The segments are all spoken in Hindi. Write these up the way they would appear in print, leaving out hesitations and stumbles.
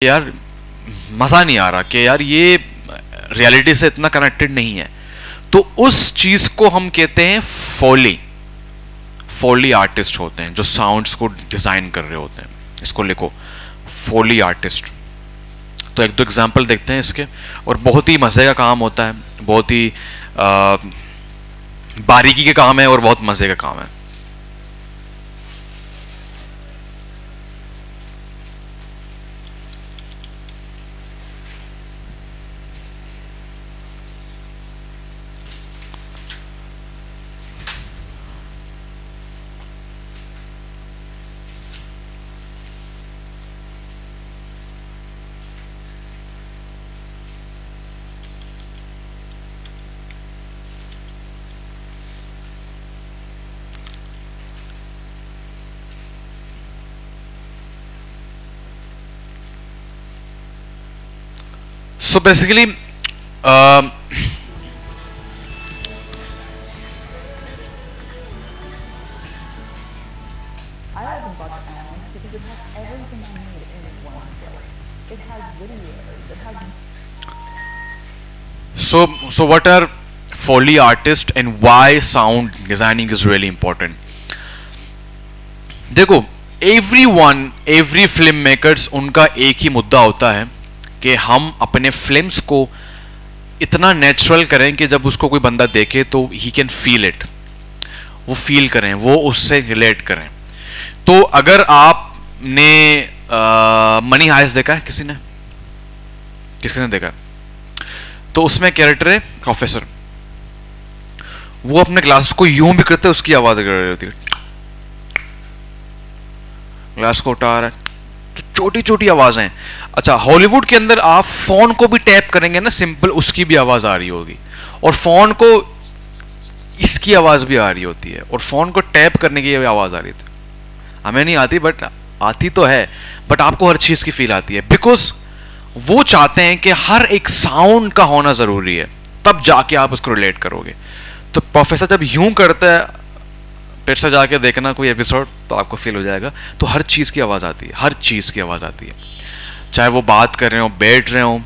यार मज़ा नहीं आ रहा, कि यार ये रियलिटी से इतना कनेक्टेड नहीं है। तो उस चीज़ को हम कहते हैं फोली। फोली आर्टिस्ट होते हैं जो साउंड्स को डिज़ाइन कर रहे होते हैं। इसको लिखो, फोली आर्टिस्ट। तो एक दो एग्जांपल देखते हैं इसके, और बहुत ही मज़े का काम होता है, बहुत ही बारीकी के काम है और बहुत मज़े का काम है। So basically, I haven't bought Alex because it has everything I need in one place. It has videos, it has... so what are Foley artists and why sound designing is really important? देखो, every फिल्म मेकर्स, उनका एक ही मुद्दा होता है कि हम अपने फिल्म्स को इतना नेचुरल करें कि जब उसको कोई बंदा देखे तो ही कैन फील इट, वो फील करें, वो उससे रिलेट करें। तो अगर आपने मनी हाइस्ट देखा है, किसी ने, किसने देखा? तो उसमें कैरेक्टर है प्रोफेसर, वो अपने ग्लास को यूं भी करते हैं, उसकी आवाज कर रही होती है, ग्लास को उठा रहा है, छोटी छोटी आवाजें। अच्छा, हॉलीवुड के अंदर आप फोन को भी टैप करेंगे ना, सिंपल, उसकी भी आवाज आ रही होगी, और फोन को इसकी आवाज भी आ रही होती है, और फोन को टैप करने की आवाज आ रही थी। हमें नहीं आती, बट आती तो है, बट आपको हर चीज की फील आती है, बिकॉज वो चाहते हैं कि हर एक साउंड का होना जरूरी है, तब जाके आप उसको रिलेट करोगे। तो प्रोफेसर जब यूं करता है, फिर से जाके देखना कोई एपिसोड, तो आपको फील हो जाएगा। तो हर चीज़ की आवाज़ आती है, हर चीज़ की आवाज़ आती है, चाहे वो बात कर रहे हो, बैठ रहे हो,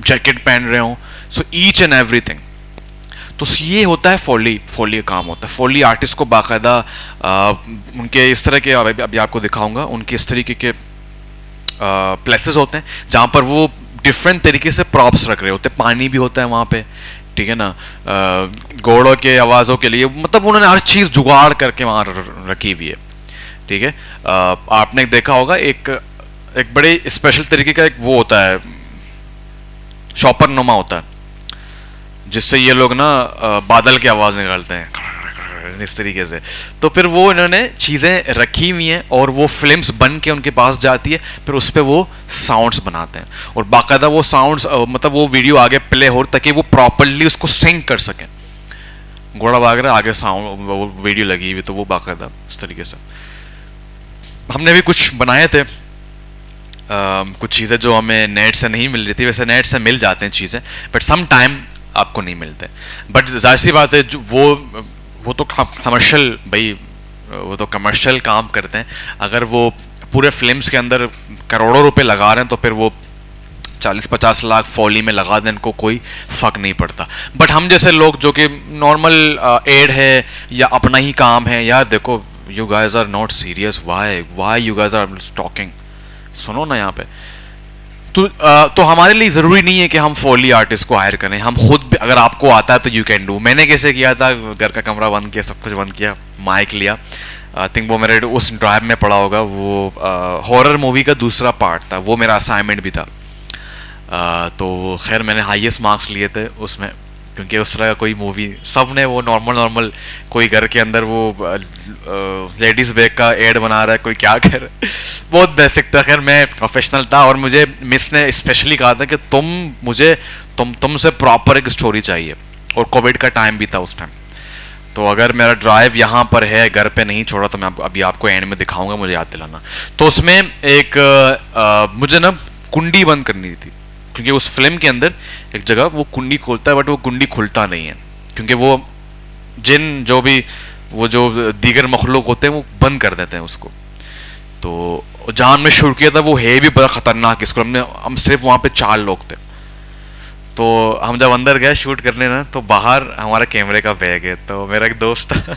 जैकेट पहन रहे हो, सो ईच एंड एवरीथिंग। तो ये होता है फोली का काम होता है। फोली आर्टिस्ट को बाकायदा उनके इस तरह के, अभी आपको दिखाऊंगा, उनके इस तरीके के प्लेसेस होते हैं जहाँ पर वो डिफरेंट तरीके से प्रॉप्स रख रहे होते हैं। पानी भी होता है वहाँ पे, ठीक है ना, घोड़ों के आवाज़ों के लिए, मतलब उन्होंने हर चीज़ जुगाड़ करके वहाँ रखी हुई है, ठीक है। आपने देखा होगा एक बड़े स्पेशल तरीके का एक वो होता है, शॉपर नुमा होता है, जिससे ये लोग ना बादल की आवाज़ निकालते हैं इस तरीके से। तो फिर वो इन्होंने चीज़ें रखी हुई हैं, और वो फिल्म्स बन के उनके पास जाती है, फिर उस पर वो साउंड्स बनाते हैं, और बाकायदा वो साउंड्स, मतलब वो वीडियो आगे प्ले हो ताकि वो प्रॉपरली उसको सिंक कर सकें। घोड़ा भाग रहा है, आगे साउंड, वो वीडियो लगी हुई, तो वो बाकायदा इस तरीके से। हमने भी कुछ बनाए थे, कुछ चीज़ें जो हमें नेट से नहीं मिल रही थी। वैसे नेट से मिल जाते हैं चीज़ें, बट सम टाइम आपको नहीं मिलते। बट जाहिर सी बात है, जो वो तो कमर्शियल, भाई वो तो कमर्शियल काम करते हैं। अगर वो पूरे फिल्म्स के अंदर करोड़ों रुपए लगा रहे हैं, तो फिर वो 40-50 लाख फॉली में लगा दें, इनको कोई फ़र्क नहीं पड़ता। बट हम जैसे लोग जो कि नॉर्मल एड है या अपना ही काम है, यार देखो, you guys are not serious, why you guys are talking, सुनो ना यहाँ पे। तो हमारे लिए ज़रूरी नहीं है कि हम फॉली आर्टिस्ट को हायर करें, हम खुद, अगर आपको आता है तो यू कैन डू। मैंने कैसे किया था, घर का कमरा बंद किया, सब कुछ बंद किया, माइक लिया, आई थिंक वो मेरे उस ड्राइव में पड़ा होगा, वो हॉरर मूवी का दूसरा पार्ट था, वो मेरा असाइनमेंट भी था। तो खैर मैंने हाईएस्ट मार्क्स लिए थे उसमें, क्योंकि उस तरह का कोई मूवी, सब ने वो नॉर्मल कोई घर के अंदर वो लेडीज़ बैग का एड बना रहा है, कोई क्या कर रहा है, बहुत बेसिक था। खैर मैं प्रोफेशनल था, और मुझे मिस ने स्पेशली कहा था कि तुमसे प्रॉपर एक स्टोरी चाहिए, और कोविड का टाइम भी था उस टाइम। तो अगर मेरा ड्राइव यहाँ पर है, घर पे नहीं छोड़ा, तो मैं अभी आपको एंड में दिखाऊंगा, मुझे याद दिलाना। तो उसमें एक मुझे ना कुंडी बंद करनी थी, क्योंकि उस फिल्म के अंदर एक जगह वो कुंडी खोलता है, बट वो कुंडी खुलता नहीं है, क्योंकि वो जिन जो भी वो जो दीगर मखलूक होते हैं वो बंद कर देते हैं उसको। तो और जहाँ हमने शूट किया था वो है भी बड़ा खतरनाक स्कूल, हम सिर्फ वहाँ पे 4 लोग थे। तो हम जब अंदर गए शूट करने ना, तो बाहर हमारा कैमरे का बैग है, तो मेरा एक दोस्त था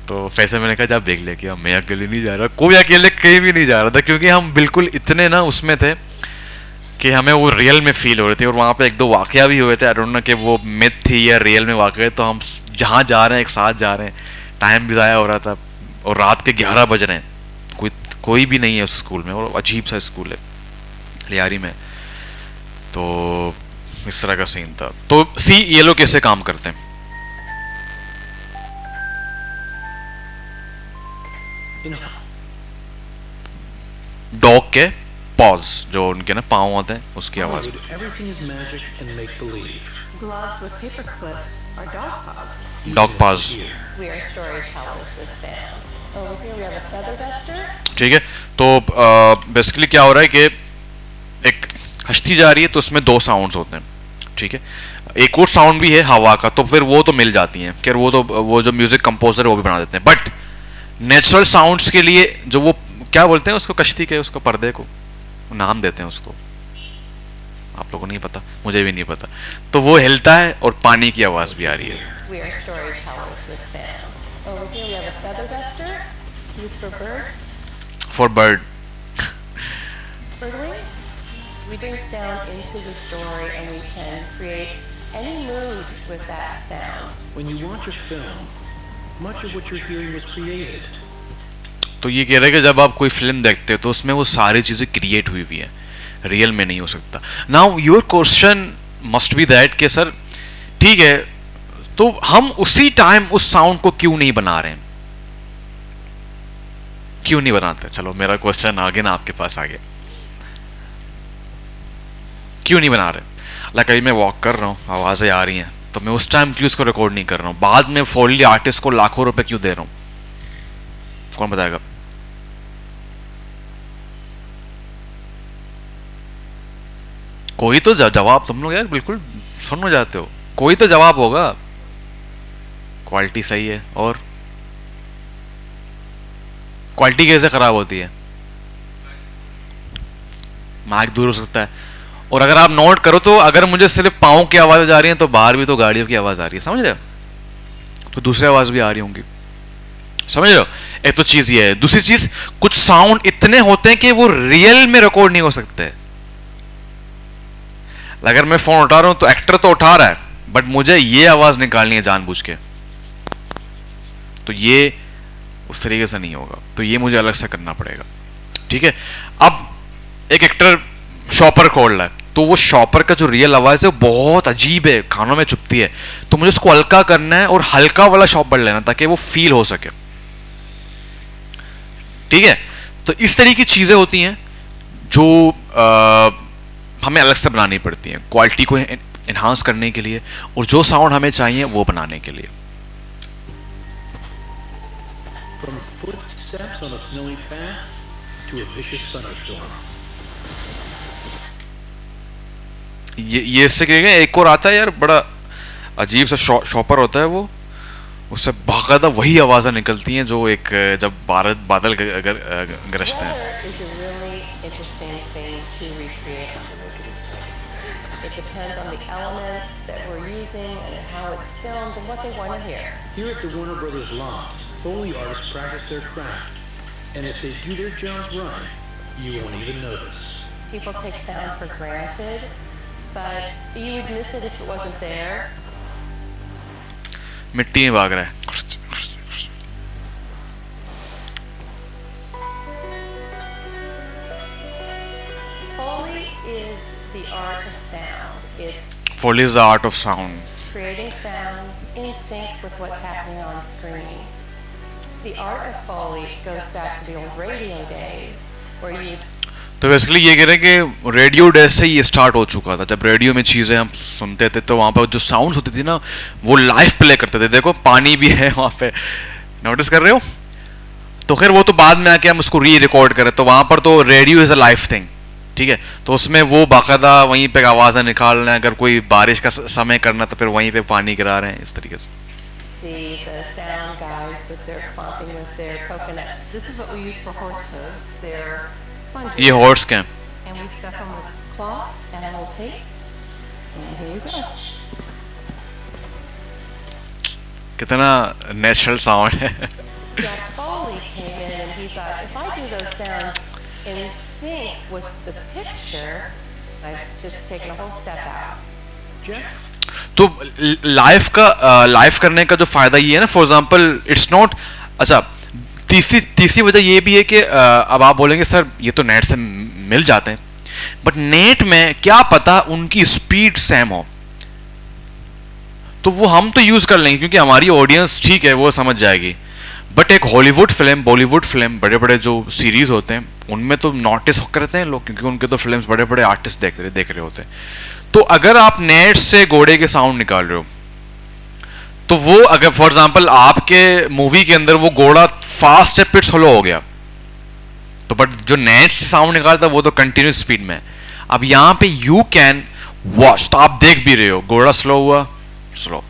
तो फैसल मैंने कहा जा बैग लेके आ, मैं अकेले नहीं जा रहा, कोई अकेले कहीं भी नहीं जा रहा था, क्योंकि हम बिल्कुल इतने ना उसमें थे कि हमें वो रियल में फील हो रही थी। और वहाँ पे 1-2 वाकया भी हुए थे, आई डोंट नो कि वो मिथ थी या रियल में वाकया, तो हम जहाँ जा रहे हैं एक साथ जा रहे हैं, टाइम भी ज़ाया हो रहा था और रात के 11 बज रहे हैं, कोई भी नहीं है उस स्कूल में, और अजीब सा स्कूल है लियारी में। तो इस तरह का सीन था। तो सी ये लोग कैसे काम करते हैं, डॉग के पॉज जो उनके ना पाँव होते हैं उसकी आवाज। Gloves with paper clips are dog paws. Dog पाज, We are storytellers with sound. Over here we have a feather duster. ठीक है। तो बेसिकली क्या हो रहा है कि एक हस्ती जा रही है तो उसमें 2 साउंड्स होते हैं, ठीक है। एक और साउंड भी है हवा का, तो फिर वो तो मिल जाती हैं, खैर वो जो म्यूजिक कंपोजर वो भी बना देते हैं। बट नेचुरल साउंड्स के लिए जो वो क्या बोलते हैं उसको, कश्ती के उसको पर्दे को नाम देते हैं उसको, आप लोगों को नहीं पता, मुझे भी नहीं पता। तो वो हिलता है और पानी की आवाज भी आ रही है। We are storytellers with sound. Over here we have a feather duster used for For bird. birdwings. We bring sound into the story and we can create any mood with that sound. When you watch a film, much of what you're hearing was created. तो ये कह रहे हैं कि जब आप कोई फिल्म देखते हो तो उसमें वो सारी चीज़ें क्रिएट हुई हुई है, रियल में नहीं हो सकता। Now your question must be that कि सर ठीक है, तो हम उसी टाइम उस साउंड को क्यों नहीं बना रहे हैं, क्यों नहीं बनाते? चलो मेरा क्वेश्चन आगे ना आपके पास आ गया, क्यों नहीं बना रहे? लाइक अभी मैं वॉक कर रहा हूँ, आवाज़ें आ रही हैं, तो मैं उस टाइम क्यों इसको रिकॉर्ड नहीं कर रहा हूँ? बाद में फोली आर्टिस्ट को लाखों रुपए क्यों दे रहा हूँ? कौन बताएगा? कोई तो जवाब, तुम लोग यार बिल्कुल सुन हो जाते हो, कोई तो जवाब होगा। क्वालिटी सही है, और क्वालिटी कैसे खराब होती है? माइक दूर हो सकता है, और अगर आप नोट करो तो अगर मुझे सिर्फ पाँव की आवाज आ रही है तो बाहर भी तो गाड़ियों की आवाज आ रही है, समझ रहे हो? तो दूसरी आवाज भी आ रही होंगी, समझ रहे हो? एक तो चीज ये है। दूसरी चीज, कुछ साउंड इतने होते हैं कि वो रियल में रिकॉर्ड नहीं हो सकते। अगर मैं फोन उठा रहा हूं तो एक्टर तो उठा रहा है, बट मुझे ये आवाज निकालनी है जानबूझ के, तो ये उस तरीके से नहीं होगा, तो ये मुझे अलग से करना पड़ेगा, ठीक है। अब एक एक्टर शॉपर खोल रहा है, तो वो शॉपर का जो रियल आवाज है वो बहुत अजीब है, कानों में चुभती है, तो मुझे उसको हल्का करना है और हल्का वाला शॉपर लेना ताकि वो फील हो सके, ठीक है। तो इस तरह की चीजें होती हैं जो हमें अलग से बनानी पड़ती हैं क्वालिटी को एनहांस करने के लिए, और जो साउंड हमें चाहिए वो बनाने के लिए। From footsteps on a snowy path to a vicious thunderstorm. ये इससे क्या है, एक और आता है यार, बड़ा अजीब सा शॉपर होता है, वो उससे बाकायदा वही आवाज़ें निकलती हैं जो एक जब बादल गरजते हैं। Weather is a really interesting thing to recreate. It depends on the elements that we're using and how it's filmed and what they want to hear. Here at the Warner Brothers lot, Foley artists practice their craft, and if they do their jobs right, you won't even notice. People take sound for granted, but you would miss it if it wasn't there. मिट्टी में भाग रहा है, Foley is the art of sound. It's Foley is the art of sound. creating sounds in sync with what's happening on screen. The art of Foley goes back to the old radio days where you तो बेसिकली ये कह रहे हैं कि रेडियो डेज से ये स्टार्ट हो चुका था, जब रेडियो में चीज़ें हम सुनते थे तो वहाँ पर जो साउंड्स होती थी ना वो लाइव प्ले करते थे। देखो पानी भी है वहाँ पे, नोटिस कर रहे हो? तो खैर वो तो बाद में आके हम उसको री रिकॉर्ड करें, तो वहाँ पर तो radio is a live thing, ठीक है। तो उसमें वो बाकायदा वहीं पे आवाज़ें निकाल रहे हैं, अगर कोई बारिश का समय करना तो फिर वहीं पे पानी गिरा रहे हैं, इस तरीके से। see the sound guys with their clomping with their coconuts this is what we use for horse hooves. They're plungers. ये हॉर्स के हैं. And we stuff them with cloth and a little tape. And here you go. कितना नेचुरल साउंड है. Jack Foley came in and he thought, if I do those sounds in sync with the picture, I've just taken a whole step out. Jack तो लाइव करने का जो फायदा ये है ना, फॉर एग्जांपल इट्स नॉट. अच्छा, तीसरी वजह ये भी है कि अब आप बोलेंगे सर ये तो नेट से मिल जाते हैं, बट नेट में क्या पता उनकी स्पीड सेम हो, तो वो हम तो यूज कर लेंगे क्योंकि हमारी ऑडियंस ठीक है वो समझ जाएगी. बट एक हॉलीवुड फिल्म, बॉलीवुड फिल्म, बड़े बड़े जो सीरीज होते हैं उनमें तो नोटिस करते हैं लोग, क्योंकि उनके तो फिल्म्स बड़े बड़े आर्टिस्ट देख रहे होते हैं. तो अगर आप नेट से घोड़े के साउंड निकाल रहे हो, तो वो अगर फॉर एग्जांपल आपके मूवी के अंदर वो घोड़ा फास्ट है, पिट स्लो हो गया, तो बट जो नेट से साउंड निकालता है वो तो कंटिन्यूस स्पीड में. अब यहाँ पे यू कैन वॉच, तो आप देख भी रहे हो घोड़ा स्लो हुआ स्लो,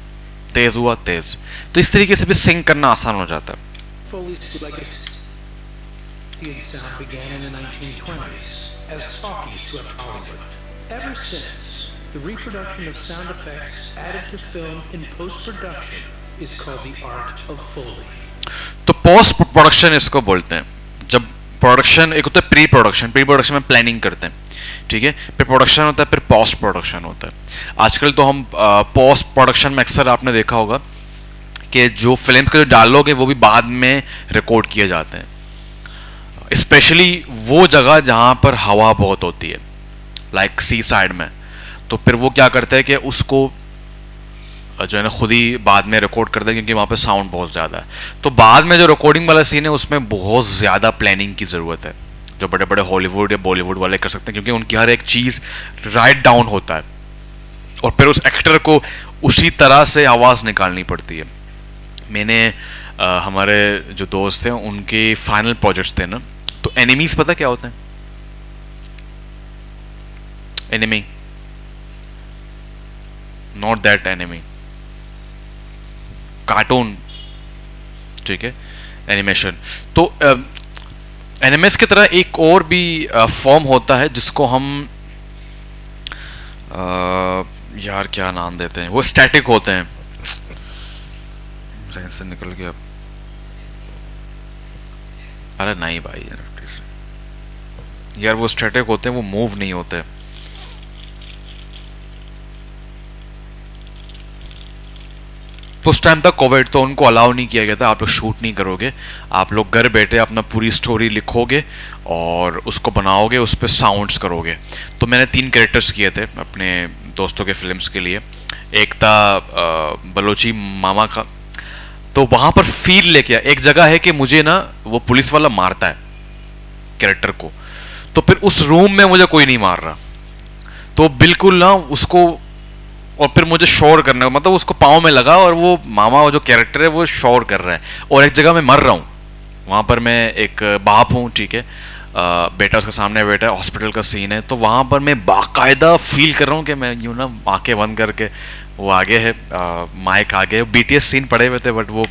तेज हुआ तेज, तो इस तरीके से भी सिंक करना आसान हो जाता है. Foley's legacy in sound began in the 1920s as talkies swept Hollywood. Ever since, the reproduction of sound effects added to film in post-production is called the art of Foley. तो पोस्ट प्रोडक्शन इसको बोलते हैं. जब प्रोडक्शन, एक होता है प्री प्रोडक्शन में प्लानिंग करते हैं, ठीक है, फिर प्रोडक्शन होता है, फिर पोस्ट प्रोडक्शन होता है. आजकल तो हम पोस्ट प्रोडक्शन में अक्सर आपने देखा होगा कि जो फिल्म के जो डायलॉग है वो भी बाद में रिकॉर्ड किए जाते हैं, स्पेशली वो जगह जहाँ पर हवा बहुत होती है, लाइक सी साइड में. तो फिर वो क्या करते हैं कि उसको जो है ना खुद ही बाद में रिकॉर्ड करते हैं, क्योंकि वहाँ पे साउंड बहुत ज़्यादा है. तो बाद में जो रिकॉर्डिंग वाला सीन है उसमें बहुत ज़्यादा प्लानिंग की ज़रूरत है, जो बड़े बड़े हॉलीवुड या बॉलीवुड वाले कर सकते हैं, क्योंकि उनकी हर एक चीज़ राइट डाउन होता है और फिर उस एक्टर को उसी तरह से आवाज़ निकालनी पड़ती है. मैंने हमारे जो दोस्त हैं उनके फाइनल प्रोजेक्ट्स थे ना, तो एनिमीज पता क्या होते हैं? Enemy, not that enemy, cartoon, ठीक है, एनिमेशन. तो एनिमेस की तरह एक और भी फॉर्म होता है जिसको हम यार क्या नाम देते हैं, वो स्टैटिक होते हैं. से निकल गया, अरे नहीं भाई यार, वो स्टैटिक होते हैं, वो मूव नहीं होते. तो उस टाइम तक कोविड, तो उनको अलाउ नहीं किया गया था, आप लोग शूट नहीं करोगे, आप लोग घर बैठे अपना पूरी स्टोरी लिखोगे और उसको बनाओगे, उस पर साउंड्स करोगे. तो मैंने 3 कैरेक्टर्स किए थे अपने दोस्तों के फिल्म्स के लिए. एक था बलोची मामा का, तो वहाँ पर फील लेके एक जगह है कि मुझे ना वो पुलिस वाला मारता है कैरेक्टर को, तो फिर उस रूम में मुझे कोई नहीं मार रहा, तो बिल्कुल ना उसको, और फिर मुझे शोर करना, मतलब उसको पाँव में लगा और वो मामा वो जो कैरेक्टर है वो शोर कर रहा है, और एक जगह मैं मर रहा हूँ, वहाँ पर मैं एक बाप हूँ, ठीक है, बेटा उसके सामने बैठा है, हॉस्पिटल का सीन है, तो वहाँ पर मैं बाकायदा फील कर रहा हूँ कि मैं यूँ ना आंखें बंद करके, वो आगे है माइक आगे, BTS सीन पड़े हुए थे, बट वो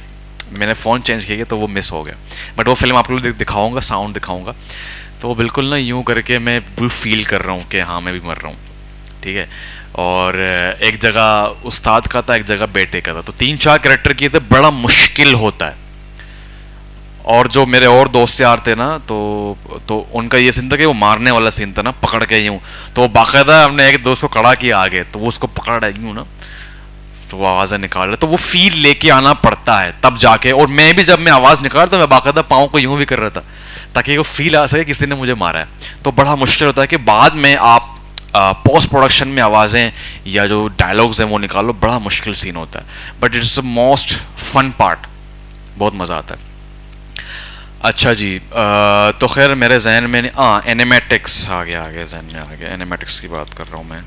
मैंने फ़ोन चेंज किया तो वो मिस हो गया. बट वो फिल्म आप लोग दिखाऊंगा, साउंड दिखाऊंगा, तो वो बिल्कुल ना यूँ करके मैं बिल्कुल फील कर रहा हूँ कि हाँ मैं भी मर रहा हूँ, ठीक है. और एक जगह उस्ताद का था, एक जगह बेटे का था, तो 3-4 कैरेक्टर किए थे, बड़ा मुश्किल होता है. और जो मेरे और दोस्त यार थे ना, तो उनका ये सीन था कि वो मारने वाला सीन था ना, पकड़ के यूँ, तो वो बाकायदा हमने एक दोस्त को खड़ा किया आगे, तो वो उसको पकड़ रहा है यूँ ना, तो वो आवाज़ें निकाल रहा, तो वो फील लेके आना पड़ता है तब जाके. और मैं भी जब मैं आवाज़ निकाल तो मैं बाकायदा पाँव को यूँ भी कर रहा था ताकि वो फील आ सके किसी ने मुझे मारा है. तो बड़ा मुश्किल होता है कि बाद में आप पोस्ट प्रोडक्शन में आवाज़ें या जो डायलॉग्स हैं वो निकालो, बड़ा मुश्किल सीन होता है, but it's the most fun part, बहुत मज़ा आता है. अच्छा जी, तो खैर मेरे जहन में एनिमेटिक्स आ गया जहन में आ गया, एनिमेटिक्स की बात कर रहा हूँ मैं.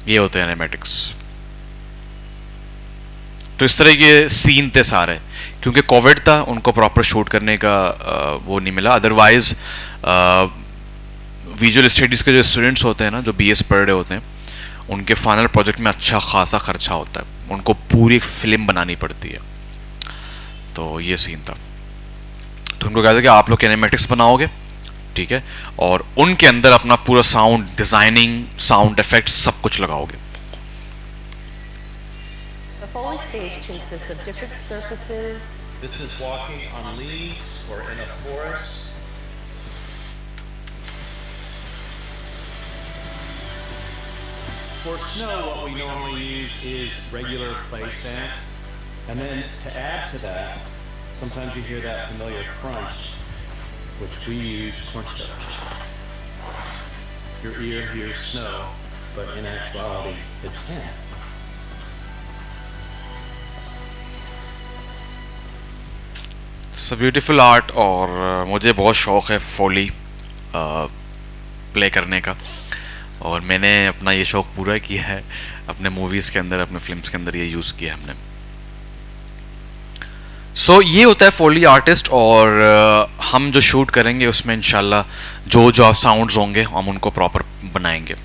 ये होते हैं एनिमेटिक्स. तो इस तरह के सीन थे सारे, क्योंकि कोविड था, उनको प्रॉपर शूट करने का वो नहीं मिला. अदरवाइज विजुअल स्टडीज़ के जो स्टूडेंट्स होते हैं ना, जो BS पढ़ रहे होते हैं, उनके फाइनल प्रोजेक्ट में अच्छा खासा खर्चा होता है, उनको पूरी एक फिल्म बनानी पड़ती है। तो ये सीन था। तो उनको कहते हैं कि आप लोग किनेमैटिक्स बनाओगे, ठीक है, और उनके अंदर अपना पूरा साउंड डिजाइनिंग, साउंड इफेक्ट्स सब कुछ लगाओगे। The Foley stage consists of different surfaces. This is walking on leaves or in a forest. For snow, what we normally use is regular play sand. And then to add to that, sometimes you hear that familiar crunch, which we use cornstarch. Your ear hears snow, but in actuality, it's sand. It's a beautiful art, और मुझे बहुत शौक़ है फोली प्ले करने का, और मैंने अपना ये शौक़ पूरा किया है अपने मूवीज़ के अंदर, अपने फिल्म्स के अंदर ये यूज़ किया है हमने। सो ये होता है फोली आर्टिस्ट, और हम जो शूट करेंगे उसमें इंशाल्लाह जो जो साउंड्स होंगे हम उनको प्रॉपर बनाएंगे,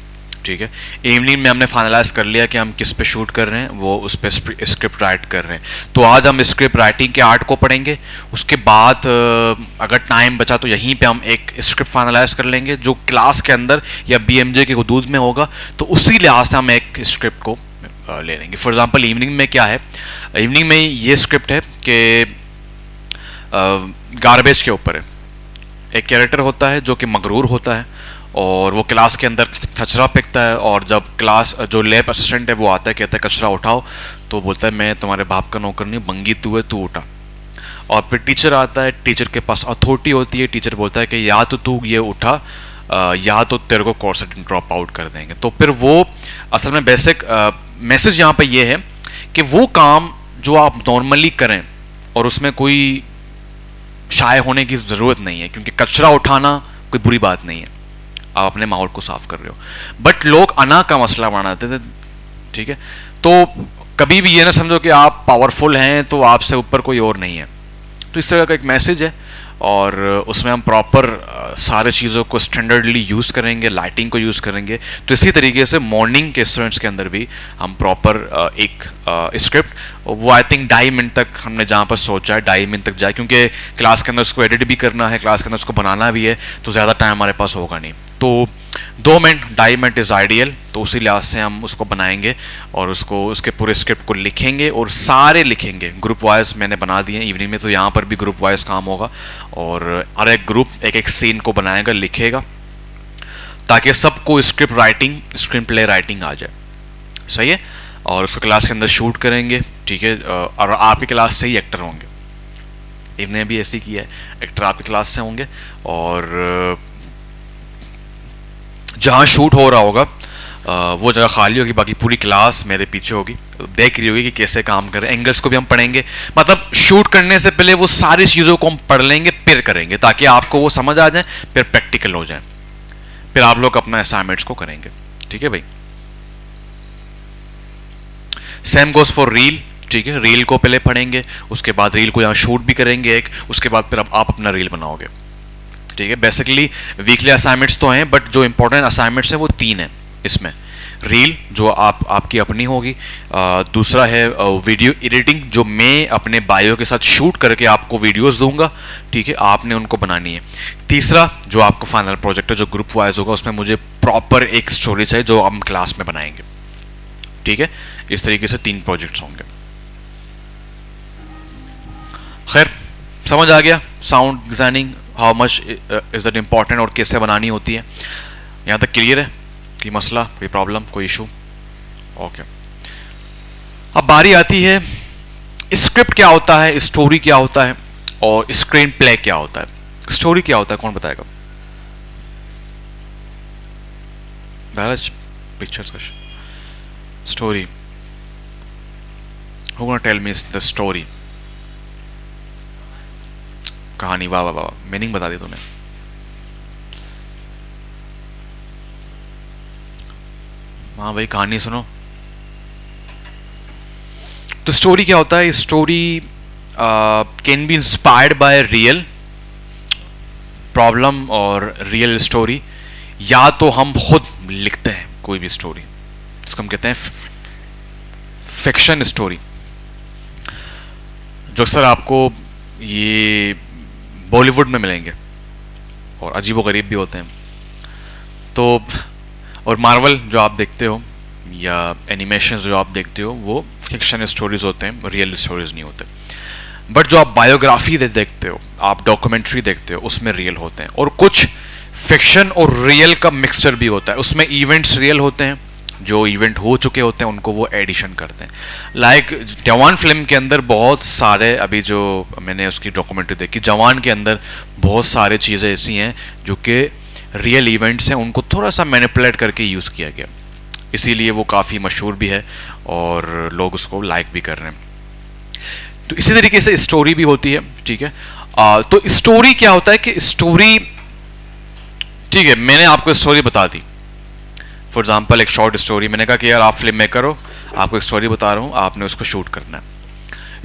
ठीक है। इवनिंग में हमने फाइनलाइज कर लिया कि हम किस पे शूट कर रहे हैं, वो उस पर स्क्रिप्ट राइट कर रहे हैं। तो आज हम स्क्रिप्ट राइटिंग के आर्ट को पढ़ेंगे, उसके बाद अगर टाइम बचा तो यहीं पे हम एक स्क्रिप्ट फाइनलाइज कर लेंगे जो क्लास के अंदर या BMJ के हदूद में होगा, तो उसी लिहाज से हम एक स्क्रिप्ट को ले लेंगे। फॉर एग्जांपल इवनिंग में क्या है, इवनिंग में ये स्क्रिप्ट है कि गार्बेज के ऊपर है, एक कैरेक्टर होता है जो कि मगरूर होता है और वो क्लास के अंदर कचरा फेंकता है, और जब क्लास जो लैब असिस्टेंट है वो आता है, कहता है कचरा उठाओ, तो बोलता है मैं तुम्हारे बाप का नौकर नहीं, बंगी तू है, तू उठा। और फिर टीचर आता है, टीचर के पास अथॉरिटी होती है, टीचर बोलता है कि या तो तू ये उठा या तो तेरे को कोर्स से ड्रॉप आउट कर देंगे। तो फिर वो असल में बेसिक मैसेज यहाँ पे ये है कि वो काम जो आप नॉर्मली करें और उसमें कोई शाय होने की ज़रूरत नहीं है, क्योंकि कचरा उठाना कोई बुरी बात नहीं है, आप अपने माहौल को साफ कर रहे हो। बट लोग अना का मसला बनाते थे, ठीक है। तो कभी भी ये ना समझो कि आप पावरफुल हैं तो आपसे ऊपर कोई और नहीं है। तो इस तरह का एक मैसेज है, और उसमें हम प्रॉपर सारे चीज़ों को स्टैंडर्डली यूज़ करेंगे, लाइटिंग को यूज़ करेंगे। तो इसी तरीके से मॉर्निंग के स्टूडेंट्स के अंदर भी हम प्रॉपर एक स्क्रिप्ट, वो आई थिंक 2.5 मिनट तक हमने जहाँ पर सोचा है 2.5 मिनट तक जाए, क्योंकि क्लास के अंदर उसको एडिट भी करना है, क्लास के अंदर उसको बनाना भी है, तो ज़्यादा टाइम हमारे पास होगा नहीं। तो 2 मिनट 2.5 मिनट इज़ आइडियल। तो उसी लिहाज से हम उसको बनाएंगे और उसको उसके पूरे स्क्रिप्ट को लिखेंगे, और सारे लिखेंगे ग्रुप वाइज मैंने बना दिए हैं इवनिंग में, तो यहाँ पर भी ग्रुप वाइज काम होगा, और हर एक ग्रुप एक एक सीन को बनाएगा, लिखेगा, ताकि सबको script writing, screen play writing आ जाए। सही है। और उसको क्लास के अंदर शूट करेंगे, ठीक है, और आपकी क्लास से ही एक्टर होंगे। इवनिंग ने भी ऐसे ही किया है, एक्टर आपकी क्लास से होंगे, और जहाँ शूट हो रहा होगा वो जगह खाली होगी, बाकी पूरी क्लास मेरे पीछे होगी, देख रही होगी कि कैसे काम करें। एंगल्स को भी हम पढ़ेंगे, मतलब शूट करने से पहले वो सारी चीज़ों को हम पढ़ लेंगे, फिर करेंगे, ताकि आपको वो समझ आ जाए, फिर प्रैक्टिकल हो जाए, फिर आप लोग अपना असाइनमेंट्स को करेंगे। ठीक है भाई। सेम गोज फॉर रील, ठीक है। रील को पहले पढ़ेंगे, उसके बाद रील को यहाँ शूट भी करेंगे एक, उसके बाद फिर आप अपना रील बनाओगे। ठीक है। बेसिकली वीकली असाइनमेंट्स तो हैं, बट जो इंपॉर्टेंट असाइनमेंट्स हैं वो 3 हैं इसमें। रील जो आपकी अपनी होगी, दूसरा है वीडियो एडिटिंग, जो मैं अपने बायो के साथ शूट करके आपको वीडियोस दूंगा, ठीक है, आपने उनको बनानी है। तीसरा जो आपका फाइनल प्रोजेक्ट है जो ग्रुप वाइज होगा, उसमें मुझे प्रॉपर एक स्टोरी चाहिए जो हम क्लास में बनाएंगे। ठीक है। इस तरीके से 3 प्रोजेक्ट्स होंगे। खैर समझ आ गया sound designing how much is that important और कैसे बनानी होती है। यहाँ तक क्लियर है? कोई मसला, कोई प्रॉब्लम, कोई इशू? ओके। अब बारी आती है स्क्रिप्ट क्या होता है, स्टोरी क्या होता है, और स्क्रीन प्ले क्या होता है। स्टोरी क्या होता है, कौन बताएगा? पिक्चर्स का story, who gonna tell me the story? कहानी। वाह वाह वाह, मीनिंग बता दी तूने। हाँ भाई, कहानी सुनो। तो स्टोरी क्या होता है? Story can be inspired by real problem और रियल स्टोरी, या तो हम खुद लिखते हैं कोई भी स्टोरी, जिसको हम कहते हैं फिक्शन स्टोरी, जो अक्सर आपको ये बॉलीवुड में मिलेंगे और अजीबोगरीब भी होते हैं। तो और मार्वल जो आप देखते हो या एनिमेशन जो आप देखते हो वो फिक्शन स्टोरीज होते हैं, रियल स्टोरीज नहीं होते। बट जो आप बायोग्राफी देखते हो, आप डॉक्यूमेंट्री देखते हो, उसमें रियल होते हैं। और कुछ फिक्शन और रियल का मिक्सचर भी होता है, उसमें इवेंट्स रियल होते हैं, जो इवेंट हो चुके होते हैं उनको वो एडिशन करते हैं। लाइक जवान फिल्म के अंदर बहुत सारे, अभी जो मैंने उसकी डॉक्यूमेंट्री देखी जवान के अंदर, बहुत सारे चीज़ें ऐसी हैं जो कि रियल इवेंट्स हैं, उनको थोड़ा सा मैनिपुलेट करके यूज़ किया गया, इसीलिए वो काफ़ी मशहूर भी है और लोग उसको लाइक भी कर रहे हैं। तो इसी तरीके से स्टोरी भी होती है, ठीक है। तो स्टोरी क्या होता है कि स्टोरी, ठीक है, मैंने आपको स्टोरी बता दी, फॉर एग्जाम्पल एक शॉर्ट स्टोरी, मैंने कहा कि यार आप फिल्म मेकर हो, आपको एक स्टोरी बता रहा हूँ, आपने उसको शूट करना है।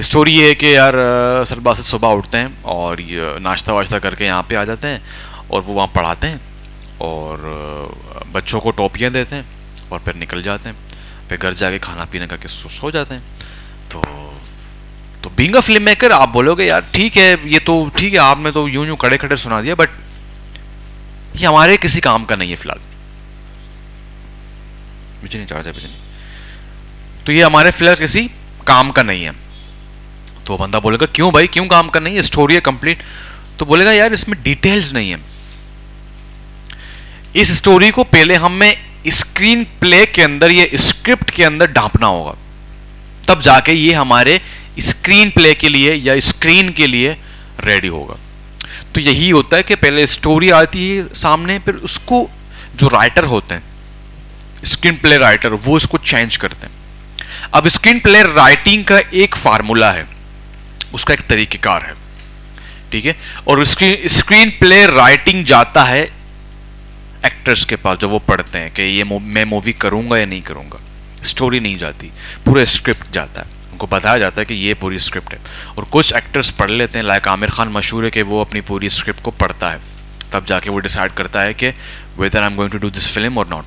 स्टोरी ये है कि यार सरबासत सुबह उठते हैं और ये नाश्ता वाश्ता करके यहाँ पे आ जाते हैं और वो वहाँ पढ़ाते हैं और बच्चों को टॉपियाँ देते हैं और फिर निकल जाते हैं, फिर घर जाके खाना पीने का सो जाते हैं। तो बीइंग अ फिल्म मेकर आप बोलोगे यार ठीक है, ये तो ठीक है, आपने तो यूं खड़े खड़े सुना दिया, बट ये हमारे किसी काम का नहीं है फिलहाल। मुझे नहीं चाहता, मुझे नहीं, तो ये हमारे फिलहाल किसी काम का नहीं है। तो बंदा बोलेगा क्यों भाई, क्यों काम का नहीं है, स्टोरी है कंप्लीट। तो बोलेगा यार इसमें डिटेल्स नहीं है, इस स्टोरी को पहले हमें स्क्रीन प्ले के अंदर या स्क्रिप्ट के अंदर ढांपना होगा, तब जाके ये हमारे स्क्रीन प्ले के लिए या स्क्रीन के लिए रेडी होगा। तो यही होता है कि पहले स्टोरी आती है सामने, फिर उसको जो राइटर होते हैं, स्क्रीन प्ले राइटर, वो इसको चेंज करते हैं। अब स्क्रीन प्ले राइटिंग का एक फार्मूला है, उसका एक तरीकेकार है, ठीक है। और स्क्रीन प्ले राइटिंग जाता है एक्टर्स के पास, जो वो पढ़ते हैं कि ये मैं मूवी करूंगा या नहीं करूंगा। स्टोरी नहीं जाती, पूरा स्क्रिप्ट जाता है, उनको बताया जाता है कि ये पूरी स्क्रिप्ट है। और कुछ एक्टर्स पढ़ लेते हैं, लाइक आमिर खान मशहूर है कि वो अपनी पूरी स्क्रिप्ट को पढ़ता है, तब जाके वो डिसाइड करता है कि whether I am going to do this film और नॉट,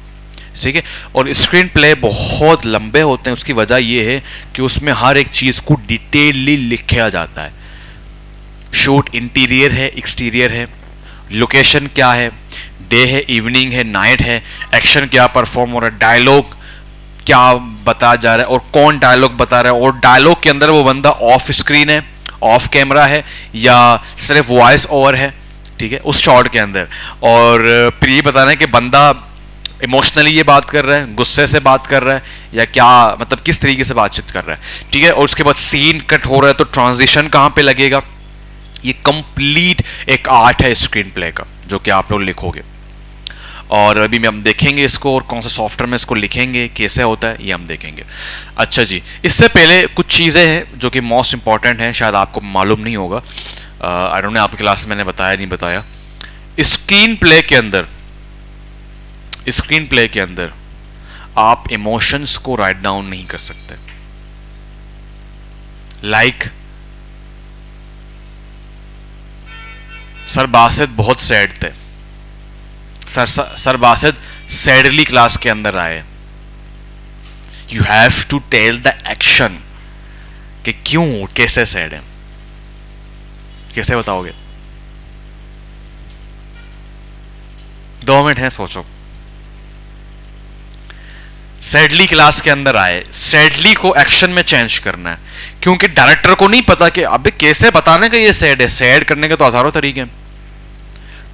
ठीक है। और स्क्रीन प्ले बहुत लंबे होते हैं, उसकी वजह ये है कि उसमें हर एक चीज़ को डिटेलली लिखा जाता है। शूट इंटीरियर है, एक्सटीरियर है, लोकेशन क्या है, डे है, इवनिंग है, नाइट है, एक्शन क्या परफॉर्म हो रहा है, डायलॉग क्या बताया जा रहा है और कौन डायलॉग बता रहा है, और डायलॉग के अंदर वो बंदा ऑफ स्क्रीन है, ऑफ कैमरा है या सिर्फ वॉइस ओवर है, ठीक है, उस शॉट के अंदर। और फिर ये बताना है कि बंदा इमोशनली ये बात कर रहा है, गुस्से से बात कर रहा है, या क्या मतलब किस तरीके से बातचीत कर रहा है, ठीक है। और उसके बाद सीन कट हो रहा है तो ट्रांजिशन कहाँ पे लगेगा, ये कंप्लीट एक आर्ट है स्क्रीन प्ले का, जो कि आप लोग लिखोगे। और अभी हम देखेंगे इसको, और कौन सा सॉफ्टवेयर में इसको लिखेंगे, कैसे होता है, ये हम देखेंगे। अच्छा जी, इससे पहले कुछ चीज़ें हैं जो कि मोस्ट इंपॉर्टेंट है, शायद आपको मालूम नहीं होगा, आई डोंट नो आपकी क्लास में मैंने बताया नहीं बताया। स्क्रीन प्ले के अंदर आप इमोशंस को राइट डाउन नहीं कर सकते। लाइक सर बासित बहुत सैड थे, सर बासित सैडली क्लास के अंदर आए, you have to tell the action कि क्यों, कैसे सैड है, कैसे बताओगे? 2 मिनट है, सोचो। सैडली क्लास के अंदर आए, सैडली को एक्शन में चेंज करना है, क्योंकि डायरेक्टर को नहीं पता कि अबे कैसे बताने का ये सैड है, सैड करने के तो हजारों तरीके हैं।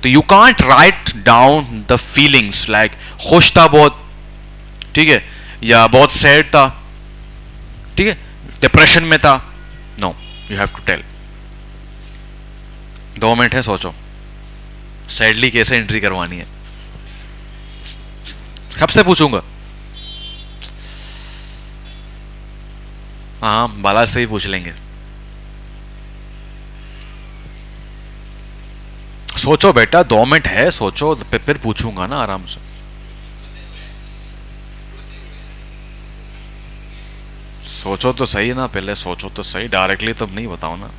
तो you can't write down the feelings like खुश था बहुत, ठीक है, या बहुत सैड था, ठीक है, डिप्रेशन में था, no, you have to tell. 2 minute है, सोचो सैडली कैसे एंट्री करवानी है, कब से पूछूंगा? हाँ, बाला से ही पूछ लेंगे। सोचो बेटा, 2 मिनट है, सोचो, फिर पूछूंगा ना आराम से। सोचो तो सही ना, पहले सोचो तो सही, डायरेक्टली तो नहीं बताओ ना।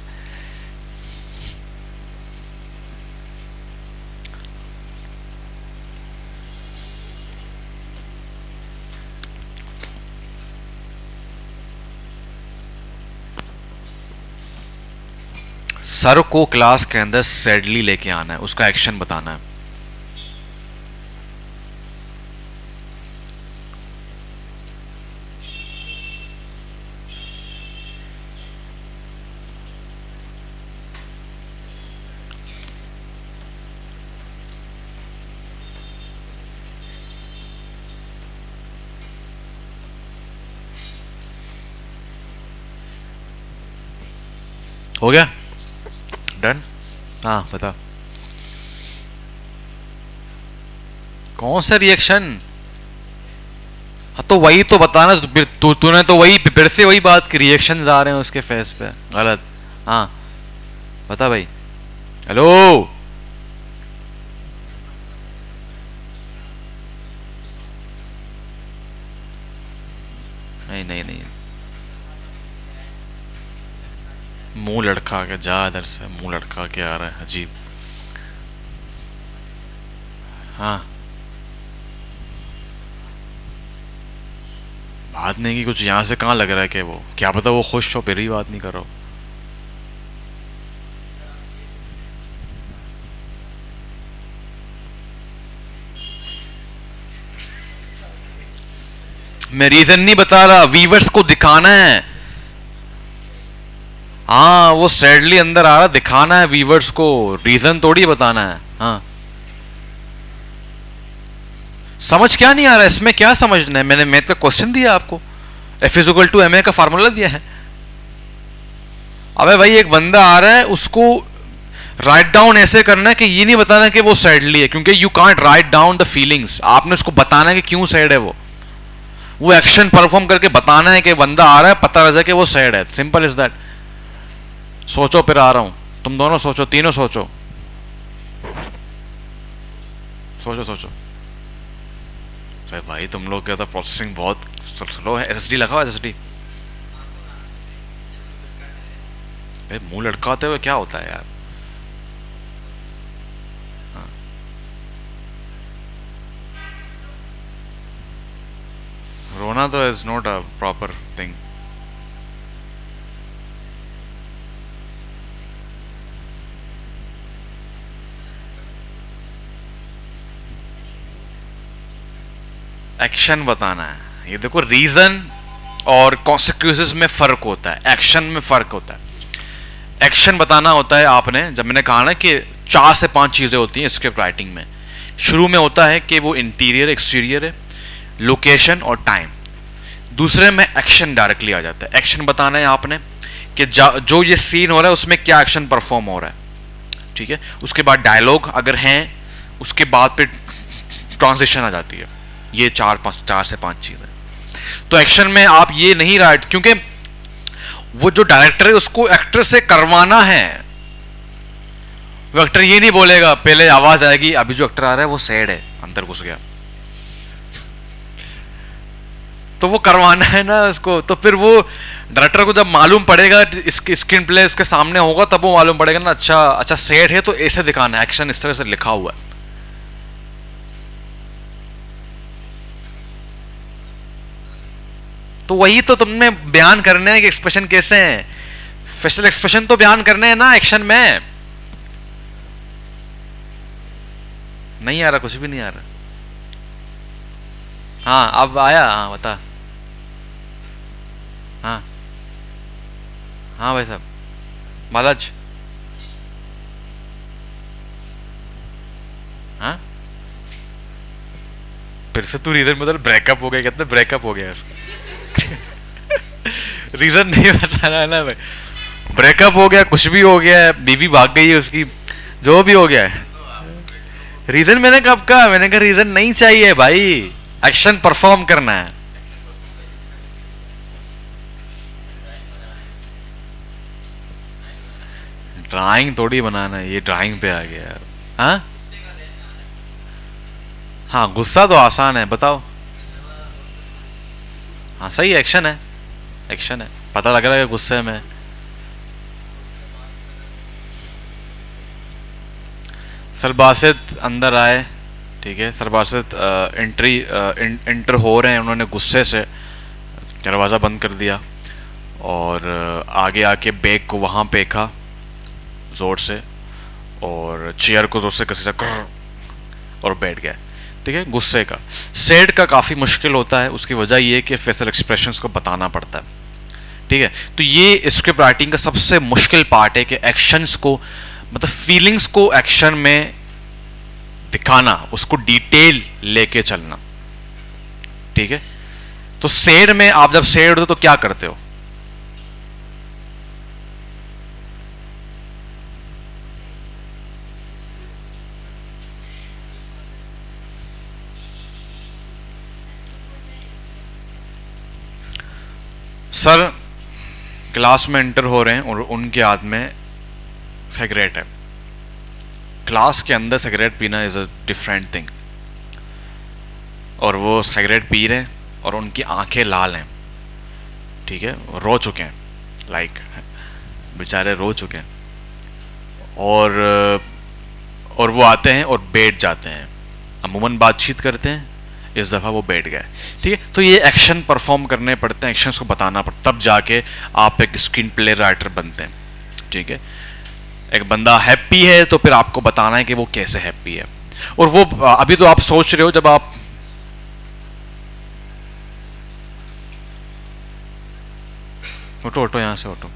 सर को क्लास के अंदर सैडली लेके आना है, उसका एक्शन बताना है। हो गया डन? हाँ बता, कौन सा रिएक्शन? हाँ तो वही तो बताना, तूने तो वही फिर से वही बात की, रिएक्शन आ रहे हैं उसके फेस पे, गलत। हाँ बता भाई। हेलो नहीं नहीं नहीं, मुंह लड़का के जा, इधर से मुंह लड़का के आ रहा है, अजीब। हाँ बात नहीं की कुछ, यहाँ से कहाँ लग रहा है कि वो, क्या पता वो खुश हो फिर ही बात नहीं कर रहा हो। मैं रीजन नहीं बता रहा, वीवर्स को दिखाना है। हाँ वो सैडली अंदर आ रहा, दिखाना है वीवर्स को, रीजन थोड़ी बताना है। हाँ समझ क्या नहीं आ रहा है इसमें, क्या समझना है? मैं तो क्वेश्चन दिया आपको, F=ma का फार्मूला दिया है। अबे भाई एक बंदा आ रहा है, उसको राइट डाउन ऐसे करना है कि ये नहीं बताना कि वो सैडली है, क्योंकि you can't write down the feelings. आपने उसको बताना है कि क्यों सैड है वो एक्शन परफॉर्म करके बताना है कि बंदा आ रहा है, पता लग जाए कि वो सैड है, सिंपल इज दैट। सोचो फिर आ रहा हूं, तुम दोनों सोचो, तीनों सोचो, सोचो सोचो। अरे भाई तुम लोग क्या था, प्रोसेसिंग बहुत स्लो है। SSD लगाओ, SSD। मुंह लटकाते हुए क्या होता है यार? हाँ। रोना तो is not a proper thing. Action बताना है। ये देखो, रीजन और कॉन्सिक्वेंसेस में फर्क होता है, एक्शन में फर्क होता है। एक्शन बताना होता है आपने, जब मैंने कहा ना कि 4 से 5 चीजें होती हैं स्क्रिप्ट राइटिंग में। शुरू में होता है कि वो इंटीरियर एक्सटीरियर है, लोकेशन और टाइम। दूसरे में एक्शन डायरेक्टली आ जाता है। एक्शन बताना है आपने कि जो ये सीन हो रहा है उसमें क्या एक्शन परफॉर्म हो रहा है, ठीक है। उसके बाद डायलॉग अगर हैं, उसके बाद फिर ट्रांजिशन आ जाती है। ये 4 से 5 चीजें। तो एक्शन में आप ये नहीं राइट, क्योंकि वो जो डायरेक्टर है उसको एक्टर से करवाना है। वो एक्टर ये नहीं बोलेगा, पहले आवाज आएगी अभी जो एक्टर आ रहा है वो सैड है, अंदर घुस गया, तो वो करवाना है ना उसको। तो फिर वो डायरेक्टर को जब मालूम पड़ेगा, इसके स्क्रीन प्ले उसके सामने होगा, तब वो मालूम पड़ेगा ना, अच्छा सैड है तो ऐसे दिखाना है, एक्शन इस तरह से लिखा हुआ है। तो वही तो तुमने बयान करने हैं कि एक्सप्रेशन कैसे हैं, फेशियल एक्सप्रेशन तो बयान करने हैं ना एक्शन में। नहीं आ रहा, कुछ भी नहीं आ रहा। हाँ अब आया, हाँ बता। हाँ हाँ भाई साहब, महाराज। हाँ फिर से तू रीजन मतलब ब्रेकअप हो गया, कहते ब्रेकअप हो गया रीजन नहीं बताना है ना भाई, ब्रेकअप हो गया, कुछ भी हो गया, बीवी भाग गई है उसकी, जो भी हो गया है। रीजन मैंने कब कहा? मैंने कहा रीजन नहीं चाहिए भाई, एक्शन परफॉर्म करना है। ड्राइंग थोड़ी बनाना है, ये ड्राइंग पे आ गया यार। हाँ हाँ गुस्सा तो आसान है, बताओ। हाँ सही, एक्शन है, एक्शन है, पता लग रहा है गुस्से में। सरबासित अंदर आए, ठीक है। सरबासित एंटर हो रहे हैं, उन्होंने गुस्से से दरवाज़ा बंद कर दिया और आगे आके बैग को वहाँ फेंका ज़ोर से और चेयर को ज़ोर से कसी और बैठ गया, ठीक है, गुस्से का। सैड का काफ़ी मुश्किल होता है, उसकी वजह ये है कि फेशियल एक्सप्रेशंस को बताना पड़ता है, ठीक है। तो ये स्क्रिप्ट राइटिंग का सबसे मुश्किल पार्ट है कि एक्शंस को, मतलब फीलिंग्स को एक्शन में दिखाना, उसको डिटेल लेके चलना, ठीक है। तो सैड में आप जब सैड हो तो क्या करते हो? सर क्लास में एंटर हो रहे हैं और उनके हाथ में सिगरेट है। क्लास के अंदर सिगरेट पीना इज़ अ डिफरेंट थिंग, और वो सिगरेट पी रहे हैं और उनकी आंखें लाल हैं, ठीक है, रो चुके हैं, लाइक बेचारे रो चुके हैं, और वो आते हैं और बैठ जाते हैं, अमूमन बातचीत करते हैं, इस दफ़ा वो बैठ गए, ठीक है। तो ये एक्शन परफॉर्म करने पड़ते हैं, एक्शंस को बताना पड़ता, तब जाके आप एक स्क्रीन प्ले राइटर बनते हैं, ठीक है। एक बंदा हैप्पी है तो फिर आपको बताना है कि वो कैसे हैप्पी है, और वो अभी तो आप सोच रहे हो, जब आप उठो यहाँ से उठो,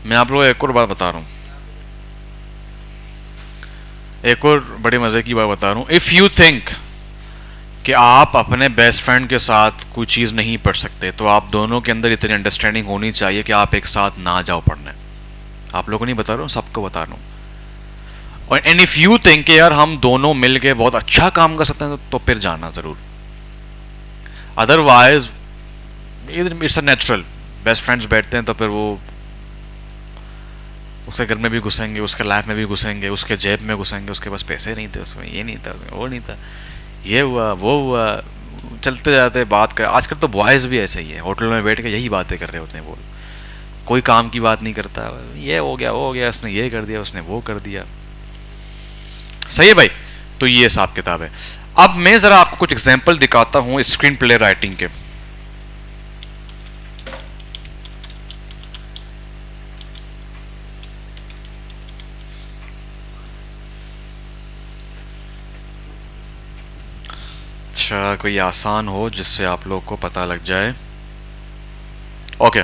मैं आप लोगों को एक और बात बता रहा हूँ, एक और बड़े मज़े की बात बता रहा हूँ। इफ़ यू थिंक कि आप अपने बेस्ट फ्रेंड के साथ कोई चीज़ नहीं पढ़ सकते, तो आप दोनों के अंदर इतनी अंडरस्टैंडिंग होनी चाहिए कि आप एक साथ ना जाओ पढ़ने। आप लोगों को नहीं बता रहा हूँ, सबको बता रहा हूँ। और एंड इफ़ यू थिंक कि यार हम दोनों मिल के बहुत अच्छा काम कर सकते हैं, तो फिर जाना ज़रूर, otherwise it's a natural. Best friends बैठते हैं तो फिर वो उसके घर में भी घुसेंगे, उसके लाइफ में भी घुसेंगे, उसके जेब में घुसेंगे, उसके पास पैसे नहीं थे, उसमें ये नहीं था, वो नहीं था, ये हुआ वो हुआ, चलते जाते बात कर। आजकल तो बॉयज़ भी ऐसे ही है, होटल में बैठ के यही बातें कर रहे होते हैं, वो कोई काम की बात नहीं करता, ये हो गया वो हो गया, उसने ये कर दिया, उसने वो कर दिया। सही है भाई। तो ये हिसाब किताब है। अब मैं ज़रा आपको कुछ एग्जाम्पल दिखाता हूँ स्क्रीन प्ले राइटिंग के। अच्छा, कोई आसान हो जिससे आप लोग को पता लग जाए। ओके,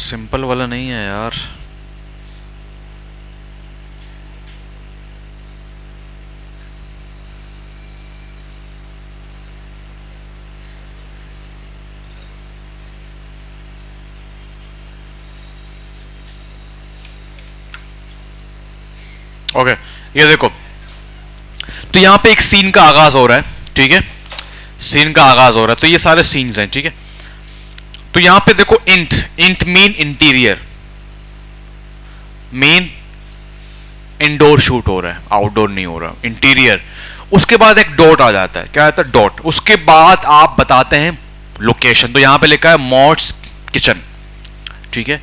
सिंपल वाला नहीं है यार। ओके, ये देखो, तो यहां पे एक सीन का आगाज हो रहा है, ठीक है, सीन का आगाज हो रहा है, तो ये सारे सीन्स हैं, ठीक है। तो यहां पे देखो int mean interior, main indoor shoot हो रहा है, आउटडोर नहीं हो रहा, इंटीरियर। उसके बाद एक डॉट आ जाता है, क्या आता है? डॉट। उसके बाद आप बताते हैं लोकेशन, तो यहां पे लिखा है मॉड्स किचन, ठीक है,